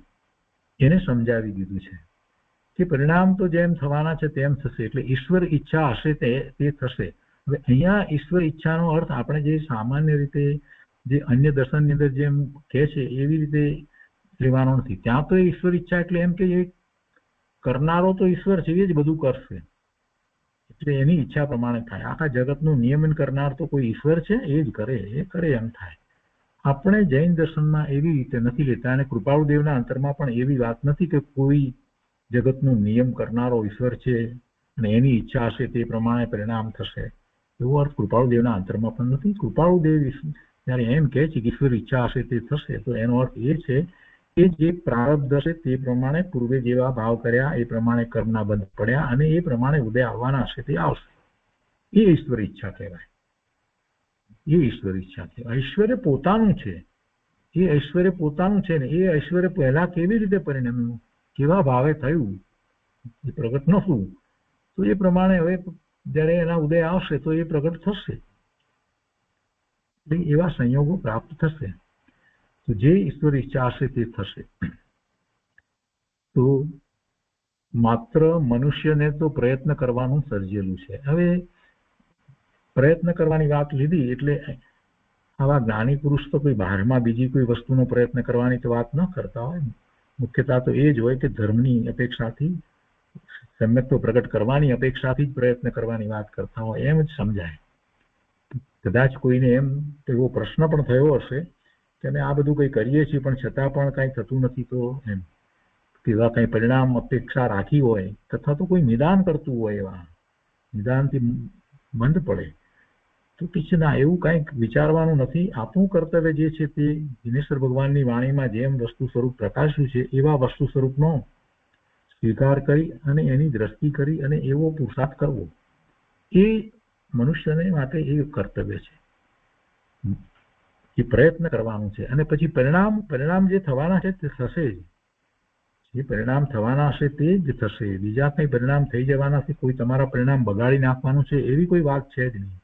એને સમજાવી દીધું છે કે પરિણામ તો જેમ થવાના છે તેમ થશે. એટલે ઈશ્વર ઈચ્છા હશે તે થશે. હવે અહીંયા ઈશ્વર ઈચ્છાનો અર્થ આપણે જે સામાન્ય રીતે જે અન્ય દર્શનની અંદર જેમ કહે છે એવી રીતે લેવાનો નથી. ત્યાં તો ઈશ્વર ઈચ્છા એટલે એમ કે એ કરનારો તો ઈશ્વર છે, એ જ બધું કરશે, એટલે એની ઈચ્છા પ્રમાણે થાય. આખા જગતનું નિયમન કરનાર તો કોઈ ઈશ્વર છે, એ જ કરે, એ કરે એમ થાય. આપણે જૈન દર્શનમાં એવી રીતે નથી લેતા અને કૃપાળુદેવના અંતરમાં પણ એવી વાત નથી કે કોઈ જગતનું નિયમ કરનારો ઈશ્વર છે અને એની ઈચ્છા હશે તે પ્રમાણે પરિણામ થશે, એવો અર્થ કૃપાળુદેવના અંતરમાં પણ નથી. કૃપાળુદેવ જ્યારે એમ કહે છે કે ઈશ્વર ઈચ્છા હશે તે થશે, તો એનો અર્થ એ છે કે જે પ્રારબ્ધ હશે તે પ્રમાણે પૂર્વે જેવા ભાવ કર્યા એ પ્રમાણે કર્મના બંધ પડ્યા અને એ પ્રમાણે ઉદય આવવાના હશે તે આવશે. એ ઈશ્વર ઈચ્છા કહેવાય. એ ઈશ્વર ઈચ્છા કહેવાય. ઐશ્વર્ય પોતાનું છે, એ ઐશ્વર્ય પોતાનું છે ને એ ઐશ્વર્ય પહેલા કેવી રીતે પરિણમ્યું, કેવા ભાવે થયું, એ પ્રગટ નહોતું, તો એ પ્રમાણે હવે જ્યારે એના ઉદય આવશે તો એ પ્રગટ થશે. એવા સંયોગો પ્રાપ્ત થશે. તો જે ઈશ્વર ઈચ્છા હશે તે થશે. તો માત્ર મનુષ્યને તો પ્રયત્ન કરવાનું સર્જેલું છે. હવે પ્રયત્ન કરવાની વાત લીધી એટલે આવા જ્ઞાની પુરુષ તો કોઈ બહારમાં બીજી કોઈ વસ્તુનો પ્રયત્ન કરવાની તો વાત ન કરતા હોય. મુખ્યતા તો એ જ હોય કે ધર્મની અપેક્ષાથી, સમ્યક્તો પ્રગટ કરવાની અપેક્ષાથી જ પ્રયત્ન કરવાની વાત કરતા હોય એમ જ સમજાય. કદાચ કોઈને એમ એવો પ્રશ્ન પણ થયો હશે કે અમે આ બધું કંઈ કરીએ છીએ પણ છતાં પણ કાંઈ થતું નથી, તો એમ એવા કંઈ પરિણામ અપેક્ષા રાખી હોય તથા તો કોઈ નિદાન કરતું હોય, એવા નિદાનથી બંધ પડે તો પછી ના, એવું કંઈક વિચારવાનું નથી. આપણું કર્તવ્ય જે છે તે દિનેશ્વર ભગવાનની વાણીમાં જેમ વસ્તુ સ્વરૂપ પ્રકાશ્યું છે એવા વસ્તુ સ્વરૂપનો સ્વીકાર કરી અને એની દ્રષ્ટિ કરી અને એવો પુરુષાર્થ કરવો, એ મનુષ્યને માટે એ કર્તવ્ય છે. એ પ્રયત્ન કરવાનું છે અને પછી પરિણામ જે થવાના છે તે થશે જ. જે પરિણામ થવાના હશે તે જ થશે. બીજા કંઈ પરિણામ થઈ જવાના છે, કોઈ તમારા પરિણામ બગાડી નાખવાનું છે એવી કોઈ વાત છે જ નહીં.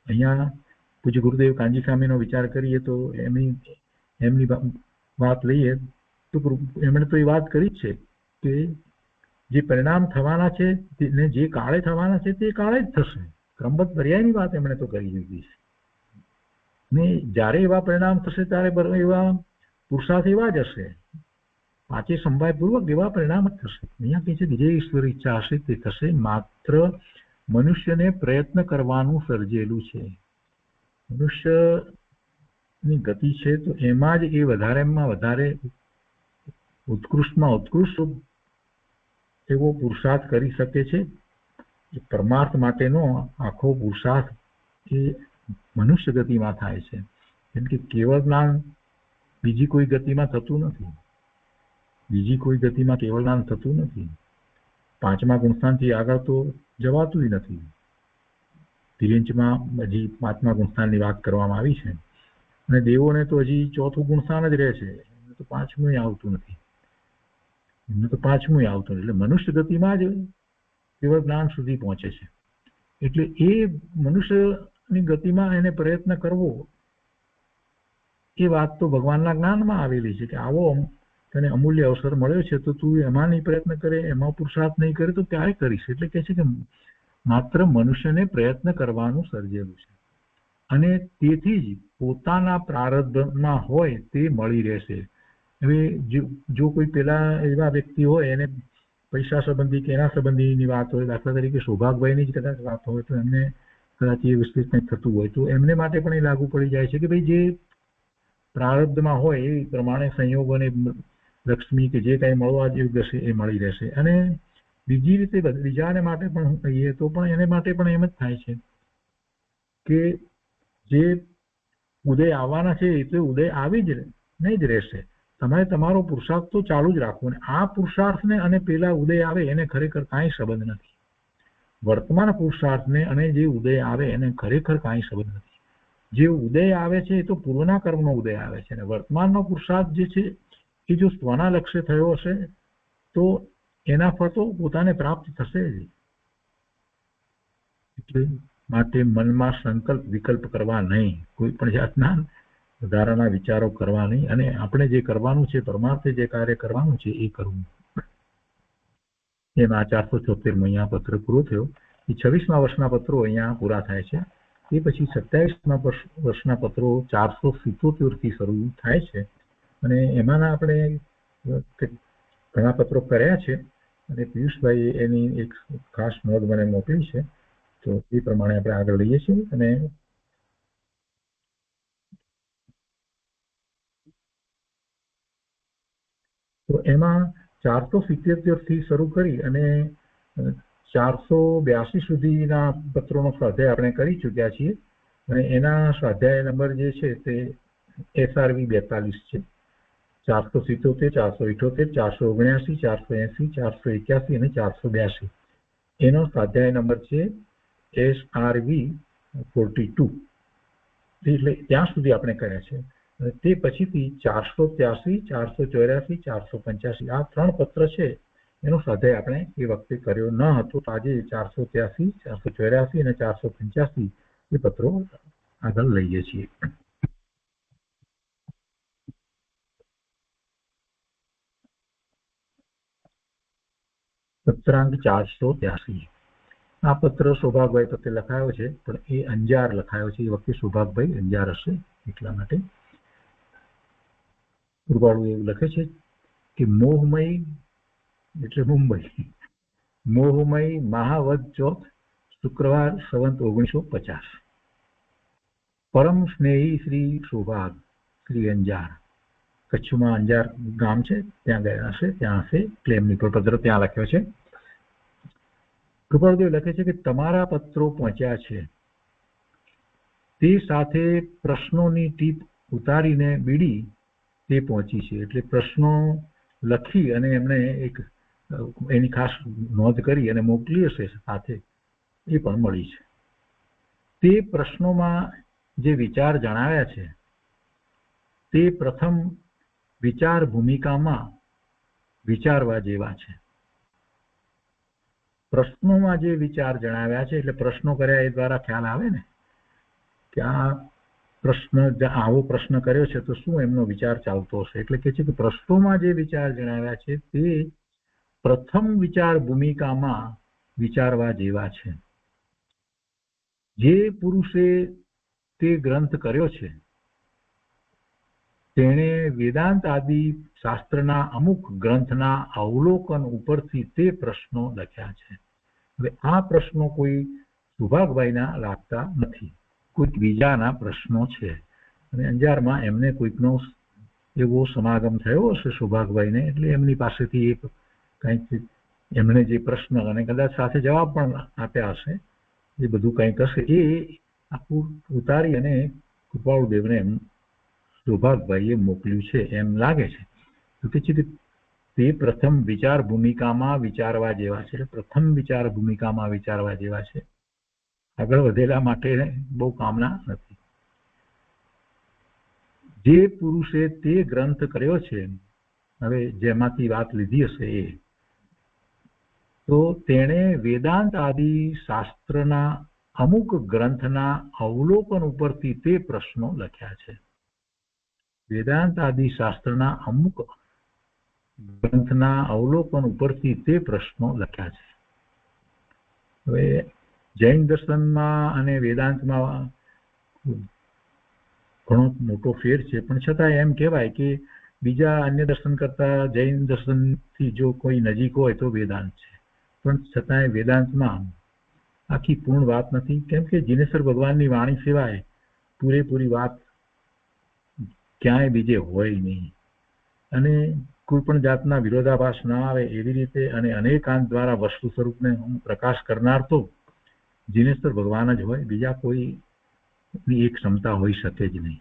અહીંયા પૂજ્ય ગુરુદેવ કાંજી સ્વામીનો વિચાર કરીએ તો એમની વાત લઈએ તો એમણે તો એ વાત કરી જ છે કે જે પરિણામ થવાના છે ને જે કાળે થવાના છે તે કાળે જ થશે. ક્રમબદ્ધ પર્યાયની વાત એમણે તો કરી દીધી છે. ને જ્યારે એવા પરિણામ થશે ત્યારે એવા પુરુષાર્થ એવા જ હશે, પાંચે સંભાયપૂર્વક એવા પરિણામ જ થશે. અહીંયા કહે છે કે જે ઈશ્વર ઈચ્છા હશે તે થશે. માત્ર મનુષ્યને પ્રયત્ન કરવાનું સર્જેલું છે. મનુષ્યની ગતિ છે તો એમાં જ એ વધારેમાં વધારે ઉત્કૃષ્ટમાં ઉત્કૃષ્ટ એવો પુરુષાર્થ કરી શકે છે એ પરમાર્થ માટેનો આખો પુરુષાર્થ એ મનુષ્ય ગતિમાં થાય છે. કેમ કે કેવળ જ્ઞાન બીજી કોઈ ગતિમાં થતું નથી. બીજી કોઈ ગતિમાં કેવળ જ્ઞાન થતું નથી. પાંચમા ગુણસ્થાનથી આગળ તો જવાતું નથી. તિર્યંચમાં હજી પાંચમા ગુણસ્થાનની વાત કરવામાં આવી છે અને દેવોને તો હજી ચોથું ગુણસ્થાન જ રહે છે. એમને તો પાંચમું આવતું નથી. એટલે મનુષ્ય ગતિમાં જ કેવળ જ્ઞાન સુધી પહોંચે છે. એટલે એ મનુષ્યની ગતિમાં એને પ્રયત્ન કરવો એ વાત તો ભગવાનના જ્ઞાનમાં આવેલી છે કે આવો તને અમૂલ્ય અવસર મળ્યો છે તો તું એમાં નહીં પ્રયત્ન કરે, એમાં પુરુષાર્થ નહીં કરે તો ક્યારે કરીશ. એટલે કે છે કે માત્ર મનુષ્યને પ્રયત્ન કરવાનું સર્જેલું છે અને તેથી જ પોતાના પ્રારબ્ધમાં હોય તે મળી રહેશે. હવે જો કોઈ પેલા એવા વ્યક્તિ હોય એને પૈસા સંબંધી કે એના સંબંધીની વાત હોય, દાખલા તરીકે સૌભાગભાઈની જ કદાચ વાત હોય તો એમને કદાચ એ વિસ્તૃત કંઈક થતું હોય તો એમને માટે પણ એ લાગુ પડી જાય છે કે ભાઈ જે પ્રારબ્ધમાં હોય એ પ્રમાણે સંયોગ અને લક્ષ્મી કે જે કાંઈ મળવા જેવું હશે એ મળી રહેશે. અને બીજી રીતે બીજાને માટે પણ હું કહીએ તો પણ એને માટે પણ એમ જ થાય છે કે જે ઉદય આવવાના છે એ તો ઉદય આવી જ નહીં જ રહેશે. તમારે તમારો પુરુષાર્થ તો ચાલુ જ રાખવો. અને આ પુરુષાર્થને અને પેલા ઉદય આવે એને ખરેખર કાંઈ સંબંધ નથી. વર્તમાન પુરુષાર્થને અને જે ઉદય આવે એને ખરેખર કાંઈ સંબંધ નથી. જે ઉદય આવે છે એ તો પૂર્વના કર્મનો ઉદય આવે છે અને વર્તમાનનો પુરુષાર્થ જે છે એ જો સ્વના લક્ષ્ય થયો હશે તો એના ફળ તો પોતાને પ્રાપ્ત થશે જ. એટલે માટે મનમાં સંકલ્પ વિકલ્પ કરવા નહીં, કોઈ પણ જાતના વધારાના વિચારો કરવા નહીં અને આપણે જે કરવાનું છે પરમાર્થે જે કાર્ય કરવાનું છે એ કરવું. એમાં 476 અહીંયા પત્ર પૂરો થયો. એ 26મા વર્ષના પત્રો અહીંયા પૂરા થાય છે. એ પછી 27મા વર્ષના પત્રો 477 થી શરૂ થાય છે અને એમાંના આપણે ઘણા પત્રો કર્યા છે અને પિયુષભાઈ એની એક ખાસ નોંધ મને મોકલી છે તો એ પ્રમાણે આપણે આગળ લઈએ છીએ. અને તો એમાં 477 થી શરૂ કરી અને 482 સુધીના પત્રોનો સ્વાધ્યાય આપણે કરી ચૂક્યા છીએ અને એના સ્વાધ્યાય નંબર જે છે તે SRV 42 છે. 477, 478, 479, 480, 481 અને 482 એનો સ્વાધ્યાય નંબર છે SRV 42. એટલે ત્યાં સુધી આપણે કર્યા છે. તે પછીથી 483, 484, 485 આ 3 પત્ર છે એનો સ્વાધ્યાય આપણે એ વખતે કર્યો ન હતો. આજે 483, 484 અને 485 એ પત્રો આગળ લઈએ છીએ. પત્રાંક 483. આ પત્ર સૌભાગભાઈ પ્રત્યે લખાયો છે પણ એ અંજાર લખાયો છે. એ વખતે સૌભાગભાઈ અંજાર હશે એટલા માટે. કૃપાળુ એવું લખે છે કે મોહમય એટલે મુંબઈ, મોહમય મહાવદ ચોથ શુક્રવાર સંવંત 1950. પરમ સ્નેહી શ્રી સૌભાગ શ્રી અંજાર, કચ્છમાં અંજાર ગામ છે ત્યાં ગયા હશે, ત્યાં હશે ક્લેમની પત્ર ત્યાં લખ્યો છે. કૃપાળુદેવ લખે છે કે તમારા પત્રો પહોંચ્યા છે તે સાથે પ્રશ્નોની ટીપ ઉતારીને બીડી તે પહોંચી છે. એટલે પ્રશ્નો લખી અને એમણે એક એની ખાસ નોંધ કરી અને મોકલી હશે સાથે એ પણ મળી છે. તે પ્રશ્નોમાં જે વિચાર જણાવ્યા છે તે પ્રથમ વિચાર ભૂમિકામાં વિચારવા જેવા છે. પ્રશ્નોમાં જે વિચાર જણાવ્યા છે એટલે પ્રશ્નો કર્યા એ દ્વારા ખ્યાલ આવે ને કે આ પ્રશ્ન આવો પ્રશ્ન કર્યો છે તો શું એમનો વિચાર ચાલતો હશે. એટલે કે છે કે પ્રશ્નોમાં જે વિચાર જણાવ્યા છે તે પ્રથમ વિચાર ભૂમિકામાં વિચારવા જેવા છે. જે પુરુષે તે ગ્રંથ કર્યો છે તેણે વેદાંત આદિ શાસ્ત્રના અમુક ગ્રંથના અવલોકન ઉપરથી તે પ્રશ્નો લખ્યા છે. હવે આ પ્રશ્નો કોઈ સુભાગભાઈના લાગતા નથી, કોઈક બીજાના પ્રશ્નો છે અને અંજારમાં એમને કોઈકનો એવો સમાગમ થયો હશે સૌભાગભાઈને એટલે એમની પાસેથી એક કંઈક એમણે જે પ્રશ્ન અને કદાચ સાથે જવાબ પણ આપ્યા હશે, એ બધું કંઈક હશે, એ આખું ઉતારી અને કૃપાળુદેવને એમ સૌભાગભાઈએ મોકલ્યું છે એમ લાગે છે. તો કે છે કે તે પ્રથમ વિચાર ભૂમિકામાં વિચારવા જેવા છે, પ્રથમ વિચાર ભૂમિકામાં વિચારવા જેવા છે. આગળ વધેલા માટે બહુ કામના નથી. જે પુરુષે તે ગ્રંથ કર્યો છે, હવે જેમાંથી વાત લીધી હશે એ, તો તેણે વેદાંત આદિ શાસ્ત્રના અમુક ગ્રંથના અવલોકન ઉપરથી તે પ્રશ્નો લખ્યા છે. વેદાંત આદિ શાસ્ત્રના અમુક ગ્રંથના અવલોકન ઉપરથી તે પ્રશ્નો લખ્યા છે. હવે જૈન દર્શનમાં અને વેદાંતમાં ઘણો મોટો ફેર છે, પણ છતાં એમ કહેવાય કે બીજા અન્ય દર્શન કરતા જૈન દર્શનથી જો કોઈ નજીક હોય તો વેદાંત છે, પણ છતાંય વેદાંતમાં આખી પૂર્ણ વાત નથી, કેમ કે જિનેશ્વર ભગવાનની વાણી સિવાય પૂરેપૂરી વાત ક્યાંય બીજે હોય નહીં, અને કોઈ પણ જાતના વિરોધાભાસ ના આવે એવી રીતે અને અનેકાંત દ્વારા વસ્તુ સ્વરૂપને પ્રકાશ કરનાર તો જિનેશ્વર ભગવાન જ હોય, બીજા કોઈની એક ક્ષમતા હોઈ શકે જ નહીં.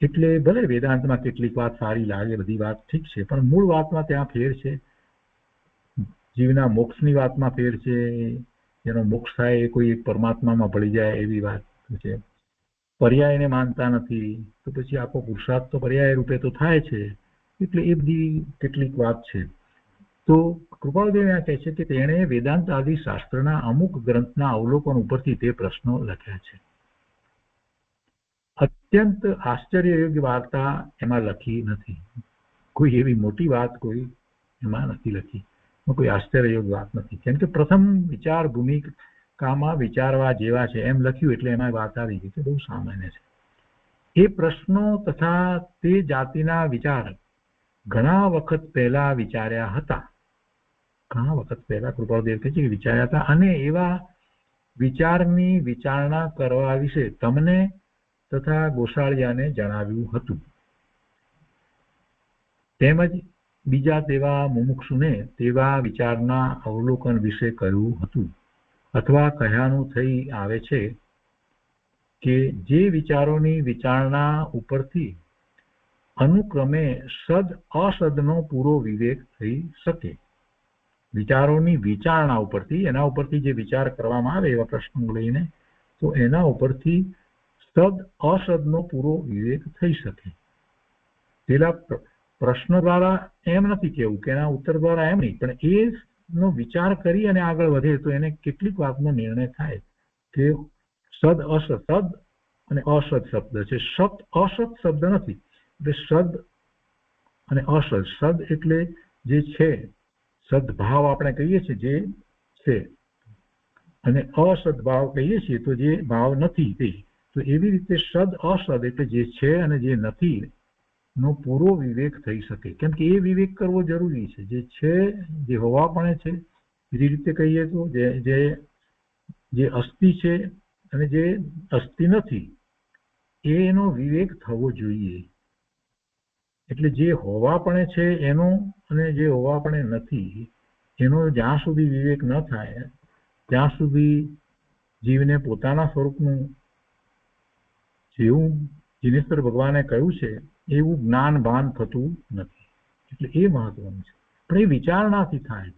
એટલે ભલે વેદાંતમાં કેટલીક વાત સારી લાગે, બધી વાત ઠીક છે, પણ મૂળ વાતમાં ત્યાં ફેર છે. જીવના મોક્ષની વાતમાં ફેર છે, જેનો મોક્ષ થાય એ કોઈ પરમાત્મામાં ભળી જાય એવી વાત છે. પર્યાયને માનતા નથી, તો પછી આખો પુરુષાર્થ તો પર્યાય રૂપે તો થાય છે. એટલે એ બધી કેટલીક વાત છે. તો કૃપાળુદેવ કહે છે કે તેણે વેદાંત આદિ શાસ્ત્રના અમુક ગ્રંથના અવલોકન ઉપરથી તે પ્રશ્નો લખ્યા છે. અત્યંત આશ્ચર્યયોગ્ય વાર્તા એમાં લખી નથી, કોઈ એવી મોટી વાત કોઈ એમાં નથી લખી, કોઈ આશ્ચર્યયોગ્ય વાત નથી, કેમ કે પ્રથમ વિચાર ભૂમિકામાં વિચારવા જેવા છે એમ લખ્યું એટલે એમાં વાત આવી ગઈ કે બહુ સામાન્ય છે. એ પ્રશ્નો તથા તે જાતિના વિચાર ઘણા વખત પહેલા વિચાર્યા હતા, ઘણા વખત પહેલા કૃપાળુદેવ કહે છે કે વિચાર્યા હતા, અને એવા વિચારની વિચારણા કરવા વિશે તમને તથા ગોસાળિયાને જણાવ્યું હતું. તેમજ બીજા તેવા મુમુક્ષુને તેવા વિચારના અવલોકન વિશે કહ્યું હતું, અથવા કહેવાનું થઈ આવે છે કે જે વિચારોની વિચારણા ઉપરથી અનુક્રમે સદ અસદનો પૂરો વિવેક થઈ શકે. વિચારોની વિચારણા ઉપરથી, એના ઉપરથી જે વિચાર કરવામાં આવે એવા પ્રશ્નો લઈને, તો એના ઉપરથી સદ અસદનો પૂરો વિવેક થઈ શકે. પેલા પ્રશ્ન દ્વારા એમ નથી કેવું કે એના ઉત્તર દ્વારા એમ નહીં, પણ એનો વિચાર કરી અને આગળ વધે તો એને કેટલીક વાતનો નિર્ણય થાય કે સદ અસદ, સદ અને અસદ શબ્દ છે, સત અસત શબ્દ નથી, એટલે સદ અને અસદ. સદ એટલે જે છે, સદભાવ આપણે કહીએ છીએ જે છે, અને અસદભાવ કહીએ છીએ તો જે ભાવ નથી તે. તો એવી રીતે સદ અસદ એટલે જે છે અને જે નથી નો પૂરો વિવેક થઈ શકે, કેમ કે એ વિવેક કરવો જરૂરી છે. જે છે, જે હોવાપણે છે, બીજી રીતે કહીએ તો જે અસ્થિ છે અને જે અસ્થિ નથી એનો વિવેક થવો જોઈએ. એટલે જે હોવાપણે છે એનો અને જે હોવાપણે નથી એનો જ્યાં સુધી વિવેક ન થાય ત્યાં સુધી જીવને પોતાના સ્વરૂપનું જેવું જિનેશ્વર ભગવાને કહ્યું છે એવું જ્ઞાન ભાન થતું નથી. એટલે એ મહત્વનું છે. પણ એ વિચારણાથી થાય,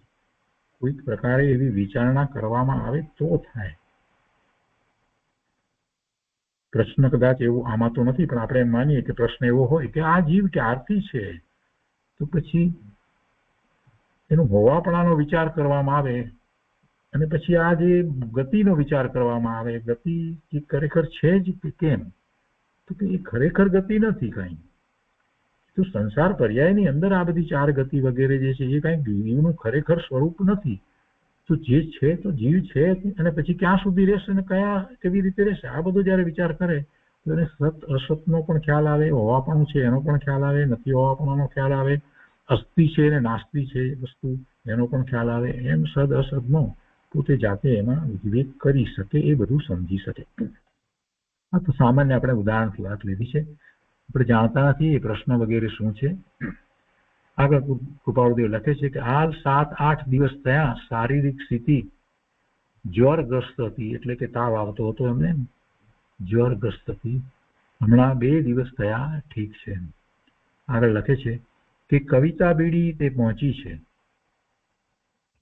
કોઈક પ્રકારે એવી વિચારણા કરવામાં આવે તો થાય. પ્રશ્ન કદાચ એવો આમાં તો નથી, પણ આપણે એમ માનીએ કે પ્રશ્ન એવો હોય કે આ જીવ ક્યારથી છે, તો પછી એનો હોવાપણાનો વિચાર કરવામાં આવે અને પછી આ જે ગતિનો વિચાર કરવામાં આવે, ગતિ એ ખરેખર છે જ કે કેમ, તો કે એ ખરેખર ગતિ નથી કઈ. તો સંસાર પર્યાયની અંદર આ બધી ચાર ગતિ વગેરે જે છે એ કઈ જીવનું ખરેખર સ્વરૂપ નથી. તો જે છે તો જીવ છે, અને પછી ક્યાં સુધી રહેશે અને કેવી રીતે રહેશે, આ બધો જયારે વિચાર કરે તો એને સત અસતનો પણ ખ્યાલ આવે, હોવાપણું છે એનો પણ ખ્યાલ આવે, નથી હોવાપણાનો ખ્યાલ આવે, અસ્થિ છે અને નાસ્તિ છે વસ્તુ એનો પણ ખ્યાલ આવે. એમ સદ અસદનો પોતે જાતે એમાં વિવેક કરી શકે, એ બધું સમજી શકે. આ તો સામાન્ય આપણે ઉદાહરણથી વાત લીધી છે, આપણે જાણતા નથી એ પ્રશ્ન વગેરે શું છે. આગળ કૃપાળુદેવ લખે છે કે હાલ 7-8 દિવસ થયા શારીરિક સ્થિતિ જ્વરગ્રસ્ત હતી, એટલે કે તાવ આવતો હતો એમને, જ્વરગ્રસ્ત હતી. હમણાં 2 દિવસ થયા ઠીક છે. આગળ લખે છે કે કવિતા બીડી તે પહોંચી છે.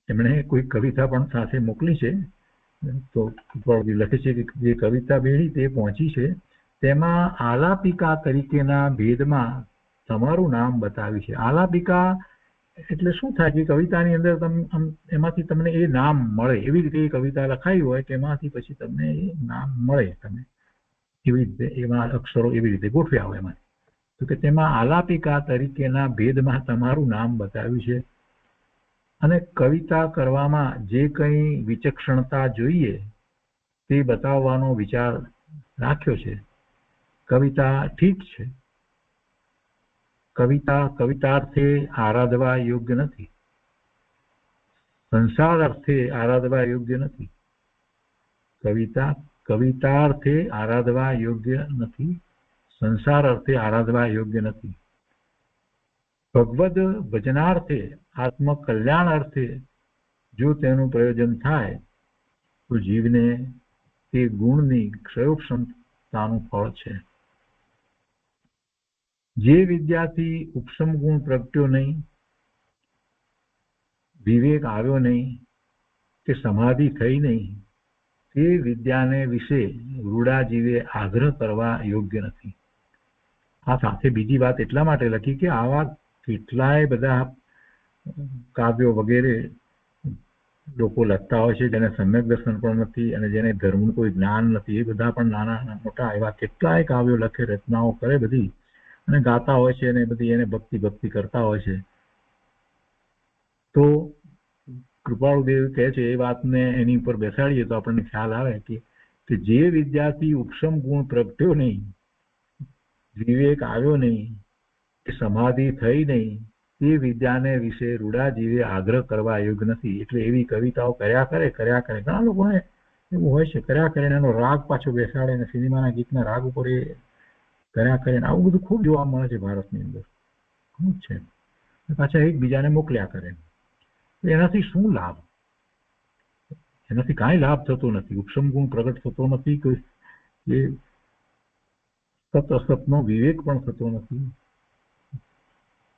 એમણે કોઈ કવિતા પણ સાથે મોકલી છે, તો લખે છે કે જે કવિતા બીડી તે પહોંચી છે તેમાં આલાપિકા તરીકેના ભેદમાં તમારું નામ બતાવ્યું છે. આલાપિકા એટલે શું થાય કે કવિતાની અંદર એમાંથી તમને એ નામ મળે, એવી રીતે એ કવિતા લખાઈ હોય કે એમાંથી પછી તમને એ નામ મળે, તમે એવી રીતે એમાં અક્ષરો એવી રીતે ગોઠવ્યા હોય એમાં. તો કે તેમાં આલાપિકા તરીકેના ભેદમાં તમારું નામ બતાવ્યું છે અને કવિતા કરવામાં જે કંઈ વિચક્ષણતા જોઈએ તે બતાવવાનો વિચાર રાખ્યો છે. કવિતા ઠીક છે, કવિતાર્થે આરાધવા યોગ્ય નથી, સંસાર અર્થે આરાધવા યોગ્ય નથી. કવિતાર્થે આરાધવા યોગ્ય નથી, સંસાર અર્થે આરાધવા યોગ્ય નથી. ભગવદ ભજનાર્થે, આત્મકલ્યાણ અર્થે જો તેનું પ્રયોજન થાય તો જીવને તે ગુણની ક્ષયોક્ષમતાનું ફળ છે. જે વિદ્યાથી ઉપસમ ગુણ પ્રગટ્યો નહીં, વિવેક આવ્યો નહીં કે સમાધિ થઈ નહીં, તે વિદ્યાને વિશે રૂડા જીવે આગ્રહ કરવા યોગ્ય નથી. આ સાથે બીજી વાત એટલા માટે લખી કે આવા કેટલાય બધા કાવ્યો વગેરે લોકો લખતા હોય છે જેને સમ્યક દર્શન પણ નથી અને જેને ધર્મનું કોઈ જ્ઞાન નથી, એ બધા પણ નાના મોટા એવા કેટલાય કાવ્યો લખે, રચનાઓ કરે બધી, અને ગાતા હોય છે અને બધી એને ભક્તિ કરતા હોય છે. તો કૃપાળુદેવ કહે છે એ વાતને એની ઉપર બેસાડીએ તો આપણને ખ્યાલ આવે કે જે વિદ્યાથી ઉપસમ ગુણ પ્રગટ્યો નહીં, વિવેક આવ્યો નહીં કે સમાધિ થઈ નહીં, તે વિદ્યાને વિશે રૂડા જીવે આગ્રહ કરવા યોગ્ય નથી. એટલે એવી કવિતાઓ કર્યા કરે. ઘણા લોકોને એવું હોય છે, કર્યા કરે એનો રાગ પાછો બેસાડે અને સિનેમાના ગીતના રાગ ઉપર એ કર્યા કરે. આવું બધું ખૂબ જોવા મળે છે ભારતની અંદર, ખૂબ છે. પાછા એકબીજાને મોકલ્યા કરે. એનાથી શું લાભ? એનાથી કાંઈ લાભ થતો નથી, ઉપસમ ગુણ પ્રગટ થતો નથી, કોઈ એ સત અસતનો વિવેક પણ થતો નથી.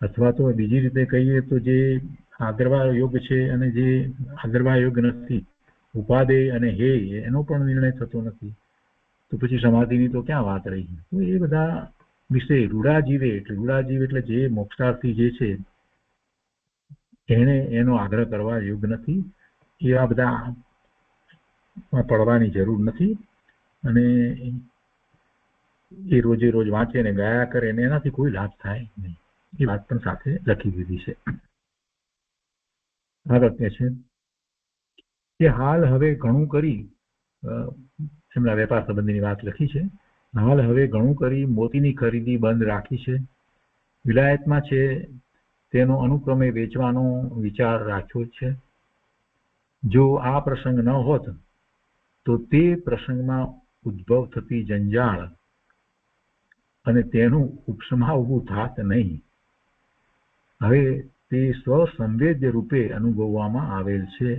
અથવા તો બીજી રીતે કહીએ તો જે આદરવા યોગ છે અને જે આદરવા યોગ નથી, ઉપાદેય અને હેય, એનો પણ નિર્ણય થતો નથી. તો પછી સમાધિની તો ક્યાં વાત રહી? તો એ બધા વિશે રૂડાજીવે એટલે જે મોક્ષાર્થી જે છે એને એનો આગ્રહ કરવા યોગ નથી. એવા બધા પડવાની જરૂર નથી. અને એ રોજે રોજ વાંચે ને ગાયા કરે ને એનાથી કોઈ લાભ થાય નહીં. એ વાત પણ સાથે લખી દીધી છે. આગળ કહે છે કે હાલ હવે ઘણું કરી, એમના વેપાર સંબંધીની વાત લખી છે. હાલ હવે ઘણું કરી મોતીની ખરીદી બંધ રાખી છે. વિલાયતમાં છે તેનો અનુક્રમે વેચવાનો વિચાર રાખ્યો છે. જો આ પ્રસંગ ન હોત તો તે પ્રસંગમાં ઉદ્ભવ થતી જંજાળ અને તેનું ઉપસમાવવું થાત નહીં. હવે તે સ્વસંવેદ્ય રૂપે અનુભવવામાં આવેલ છે.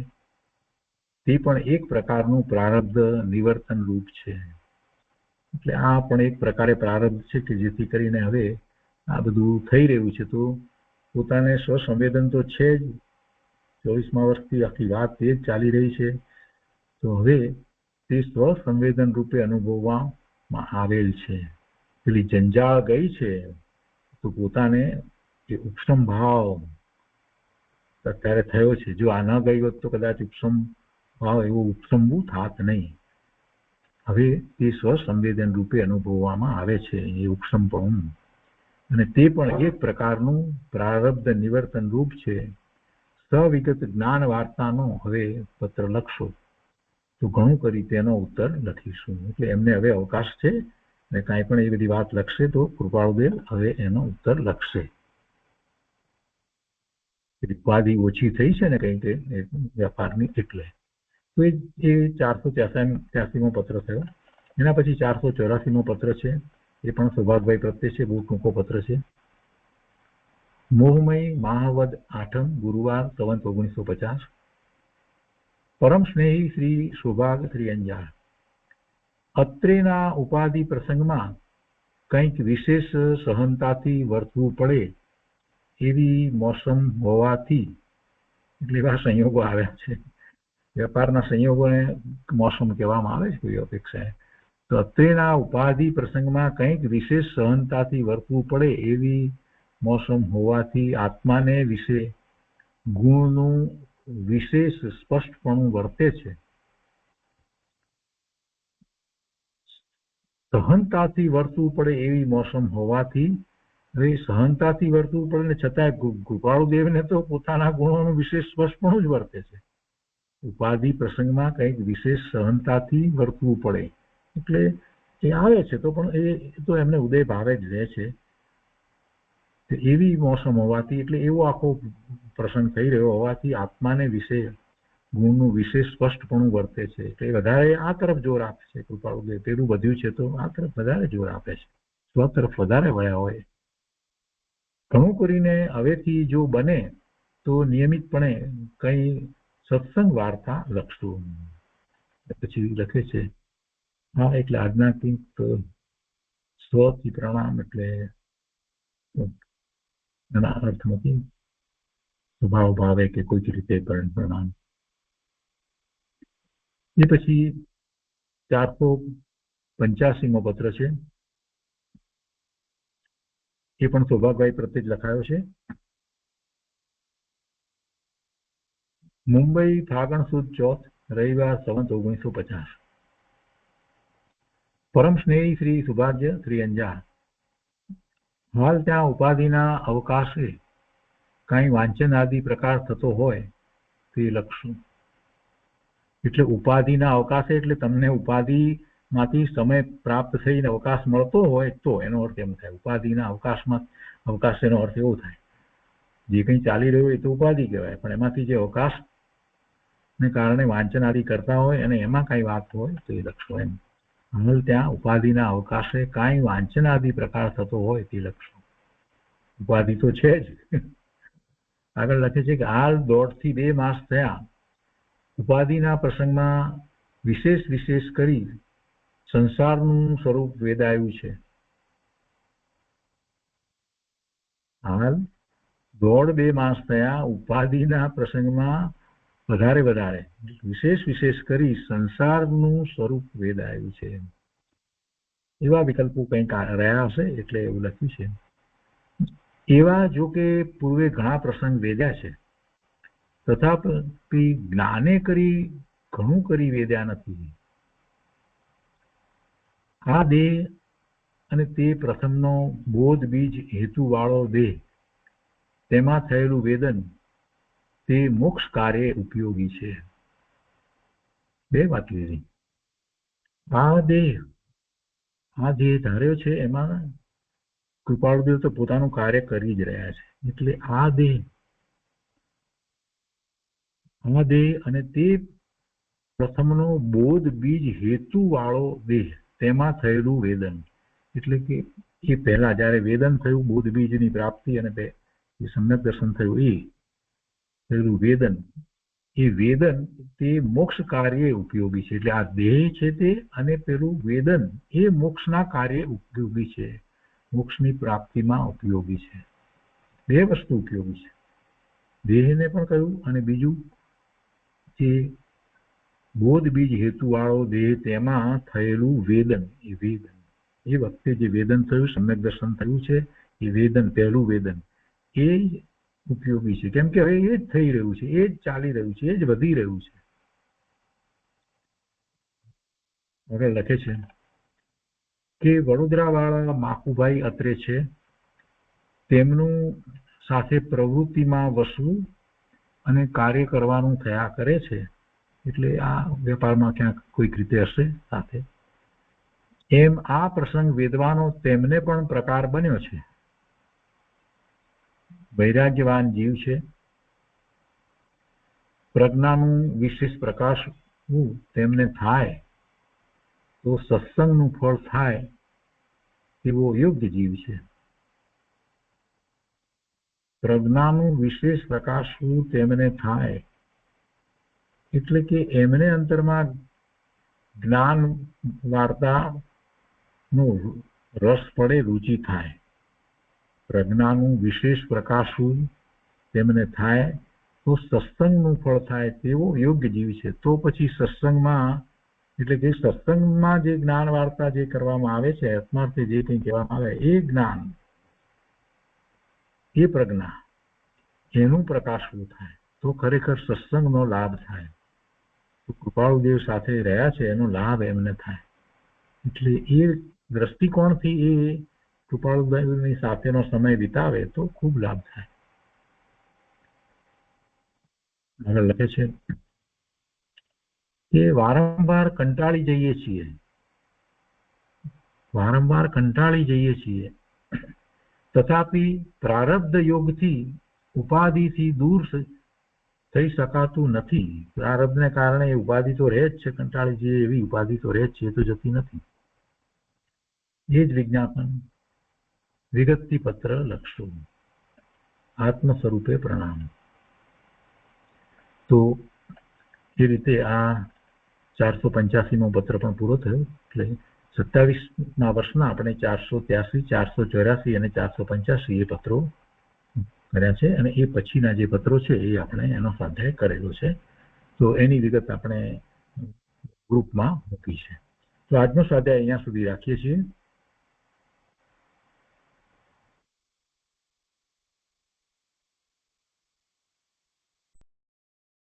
તે પણ એક પ્રકારનું પ્રારબ્ધ નિવર્તન રૂપ છે. એટલે આ પણ એક પ્રકારે પ્રારબ્ધ છે કે જેથી કરીને હવે આ બધું થઈ રહ્યું છે. તો પોતાને સ્વસંવેદન તો છે જ, 24મા વર્ષથી આખી વાત તે જ ચાલી રહી છે. તો હવે તે સ્વસંવેદન રૂપે અનુભવવામાં આવેલ છે. પેલી જંજાળ ગઈ છે તો પોતાને એ ઉપસમ ભાવ અત્યારે થયો છે. જો આ ન ગઈ હોત તો કદાચ ઉપસમ ભાવ એવો ઉપસમવું થાત નહીં. હવે તે સ્વસંવેદન રૂપે અનુભવવામાં આવે છે એ ઉપસમપણું, અને તે પણ એક પ્રકારનું પ્રારબ્ધ નિવર્તન રૂપ છે. સવિગત જ્ઞાન વાર્તાનો હવે પત્ર લખશો તો ઘણું કરી તેનો ઉત્તર લખીશું. એટલે એમને હવે અવકાશ છે અને કાંઈ પણ એ બધી વાત લખશે તો કૃપાળુદેવ હવે એનો ઉત્તર લખશે. ઉપાધિ ઓછી થઈ છે ને કંઈક વેપારની, એટલે તો એ 483મો પત્ર થયો. એના પછી 484મો પત્ર છે. એ પણ સૌભાગભાઈ પ્રત્યે છે, બહુ ટૂંકો પત્ર છે. મોહમય મહાવદ આઠમ ગુરુવાર સંવત 1950. પરમ સ્નેહી શ્રી સુભાગ શ્રી અંજાર. અત્રેના ઉપાધિ પ્રસંગમાં કંઈક વિશેષ સહનતાથી વર્તવું પડે એવી મોસમ હોવાથી, એટલે એવા સંયોગો આવ્યા છે. વેપારના સંયોગોને મોસમ કહેવામાં આવે છે કોઈ અપેક્ષાએ. તો અત્રેના ઉપાધિ પ્રસંગમાં કંઈક વિશેષ સહનતાથી વર્તવું પડે એવી મોસમ હોવાથી આત્માને વિશે ગુણનું વિશેષ સ્પષ્ટપણું વર્તે છે. સહનતાથી વર્તવું પડે એવી મોસમ હોવાથી, હવે સહનતાથી વર્તવું પડે ને છતાં કૃપાળુદેવને તો પોતાના ગુણોનું વિશેષ સ્પષ્ટપણું જ વર્તે છે. ઉપાધિ પ્રસંગમાં કંઈક વિશેષ સહનતાથી વર્તવું પડે એટલે એ આવે છે તો પણ એ તો એમને ઉદય ભાવે જ રહે છે. એવી મોસમ હોવાથી, એટલે એવો આખો પ્રસંગ થઈ રહ્યો હોવાથી આત્માને વિશે ગુણનું વિશેષ સ્પષ્ટપણું વર્તે છે. એટલે વધારે આ તરફ જોર આપે છે કૃપાળુદેવ. પેલું બધું છે તો આ તરફ વધારે જોર આપે છે, સ્વ તરફ વધારે વળ્યા હોય. ઘણું કરીને હવેથી જો બને તો નિયમિતપણે કઈ સત્સંગ વાર્તા લખશું. પછી લખે છે હા એટલે આજ્ઞાકીત સ્વથી પ્રણામ, એટલે એના અર્થ નથી સ્વભાવ ભાવે કે કોઈક રીતે પ્રણામ. એ પછી 485મો પત્ર છે, એ પણ સૌભાગભાઈ પ્રત્યે જ લખાયો છે. મુંબઈ ફાગણ સુદ ચોથ રવિવાર સંવત 1950. પરમ સ્નેહી શ્રી સુભાગ્ય શ્રી અંજાર. હાલ ત્યાં ઉપાધિના અવકાશે કઈ વાંચન આદિ પ્રકાર થતો હોય તે લખશું. એટલે ઉપાધિના અવકાશે એટલે તમને ઉપાધિમાંથી સમય પ્રાપ્ત થઈને અવકાશ મળતો હોય તો એનો અર્થ એમ થાય. ઉપાધિના અવકાશ એનો અર્થ એવો થાય જે કંઈ ચાલી રહ્યું હોય એ તો ઉપાધિ કહેવાય, પણ એમાંથી જે અવકાશ ને કારણે વાંચન આદિ કરતા હોય અને એમાં કઈ વાત હોય તો એ લખશો એમ. હાલ ત્યાં ઉપાધિના અવકાશે કાંઈ વાંચન આદિ પ્રકાર થતો હોય તે લખશો. ઉપાધિ તો છે જ. આગળ લખે છે કે હાલ 1.5 થી 2 માસ થયા ઉપાધિના પ્રસંગમાં વિશેષ કરી સંસારનું સ્વરૂપ વેદાયું છે. હાલ 1.5-2 માસ થયા ઉપાધિના પ્રસંગમાં વધારે વિશેષ કરી સંસારનું સ્વરૂપ વેદાયું છે. એવા વિકલ્પો કંઈક રહ્યા હશે એટલે એવું લખ્યું છે. એવા જો કે પૂર્વે ઘણા પ્રસંગ વેદ્યા છે, તથાપિ જ્ઞાને ઘણું કરી વેદ્યા નથી. આ દેહ અને તે પ્રથમનો બોધ બીજ હેતુ વાળો દેહ, તેમાં થયેલું વેદન તે મોક્ષ કાર્ય ઉપયોગી છે. બે વાત લીધી. આ દેહ ધાર્યો છે એમાં કૃપાળુદેવ તો પોતાનું કાર્ય કરી જ રહ્યા છે. એટલે આ દેહ અને તે પ્રથમનો બોધ બીજ હેતુ વાળો દેહ, તેમાં થયેલું વેદન, એટલે કે એ પહેલા જયારે વેદન થયું, બોધ બીજની પ્રાપ્તિ અને સમ્યક દર્શન થયું, એ થયેલું વેદન, એ વેદન તે મોક્ષ કાર્ય ઉપયોગી છે. એટલે આ દેહ છે તે અને પેલું વેદન એ મોક્ષના કાર્ય ઉપયોગી છે, મોક્ષની પ્રાપ્તિમાં ઉપયોગી છે. બે વસ્તુ ઉપયોગી છે, દેહને પણ કહ્યું અને બીજું જે બોધ બીજ હેતુ વાળો દેહ તેમાં થયેલું વેદન, એ વખતે જે વેદન થયું, સમ્યક દર્શન થયું છે, એ વેદન, પહેલું વેદન એ ઉપયોગી છે. કેમ કે હવે એ જ થઈ રહ્યું છે, એ જ ચાલી રહ્યું છે, એ જ વધી રહ્યું છે. હવે લખે છે કે વડોદરા વાળા માકુભાઈ અત્રે છે, તેમનું સાથે પ્રવૃત્તિમાં વસવું અને કાર્ય કરવાનું થયા કરે છે. એટલે આ વેપારમાં ક્યાંક કોઈક રીતે હશે સાથે. એમ આ પ્રસંગ વેદવાનો તેમને પણ પ્રકાર બન્યો છે. વૈરાગ્યવાન જીવ છે, પ્રજ્ઞાનું વિશેષ પ્રકાશવું તેમને થાય તો સત્સંગનું ફળ થાય તેવો યોગ્ય જીવ છે. પ્રજ્ઞાનું વિશેષ પ્રકાશવું તેમને થાય, એટલે કે એમને અંતરમાં જ્ઞાન વાર્તાનો રસ પડે, રુચિ થાય. પ્રજ્ઞાનું વિશેષ પ્રકાશવું તેમને થાય તો સત્સંગનું ફળ થાય તેવો યોગ્ય જીવ છે. તો પછી સત્સંગમાં, એટલે કે સત્સંગમાં જે જ્ઞાન વાર્તા જે કરવામાં આવે છે, આત્માર્થે જે કંઈ કહેવામાં આવે એ જ્ઞાન, એ પ્રજ્ઞા, એનું પ્રકાશવું થાય તો ખરેખર સત્સંગનો લાભ થાય. તો કૃપાળુદેવ સાથે રહ્યા છે એનો લાભ એમને થાય. એટલે એ દ્રષ્ટિકોણથી એ કૃપાળુદેવની સાથેનો સમય વિતાવે તો ખૂબ લાભ થાય. આગળ લખે છે કે વારંવાર કંટાળી જઈએ છીએ તથાપી પ્રારબ્ધ યોગથી ઉપાધિથી દૂર થઈ શકાતું નથી. પ્રારબ્ધને કારણે એ ઉપાધિ તો રહે જ છે, કંટાળી જઈએ એવી ઉપાધિ તો રહે જ છે, એ તો જતી નથી. એ જ વિજ્ઞાપન વિગતિ પત્ર લખશો. આત્મ સ્વરૂપે પ્રણામ. તો એ રીતે આ 485મો પત્ર પણ પૂરો થયો. એટલે 27મા વર્ષના આપણે 483, 484 અને 485 એ પત્રો કર્યા છે, અને એ પછીના જે પત્રો છે એ આપણે એનો સ્વાધ્યાય કરેલો છે. તો એની વિગત આપણે ગ્રુપમાં મૂકી છે. તો આજનો સ્વાધ્યાય અહીંયા સુધી રાખીએ છીએ.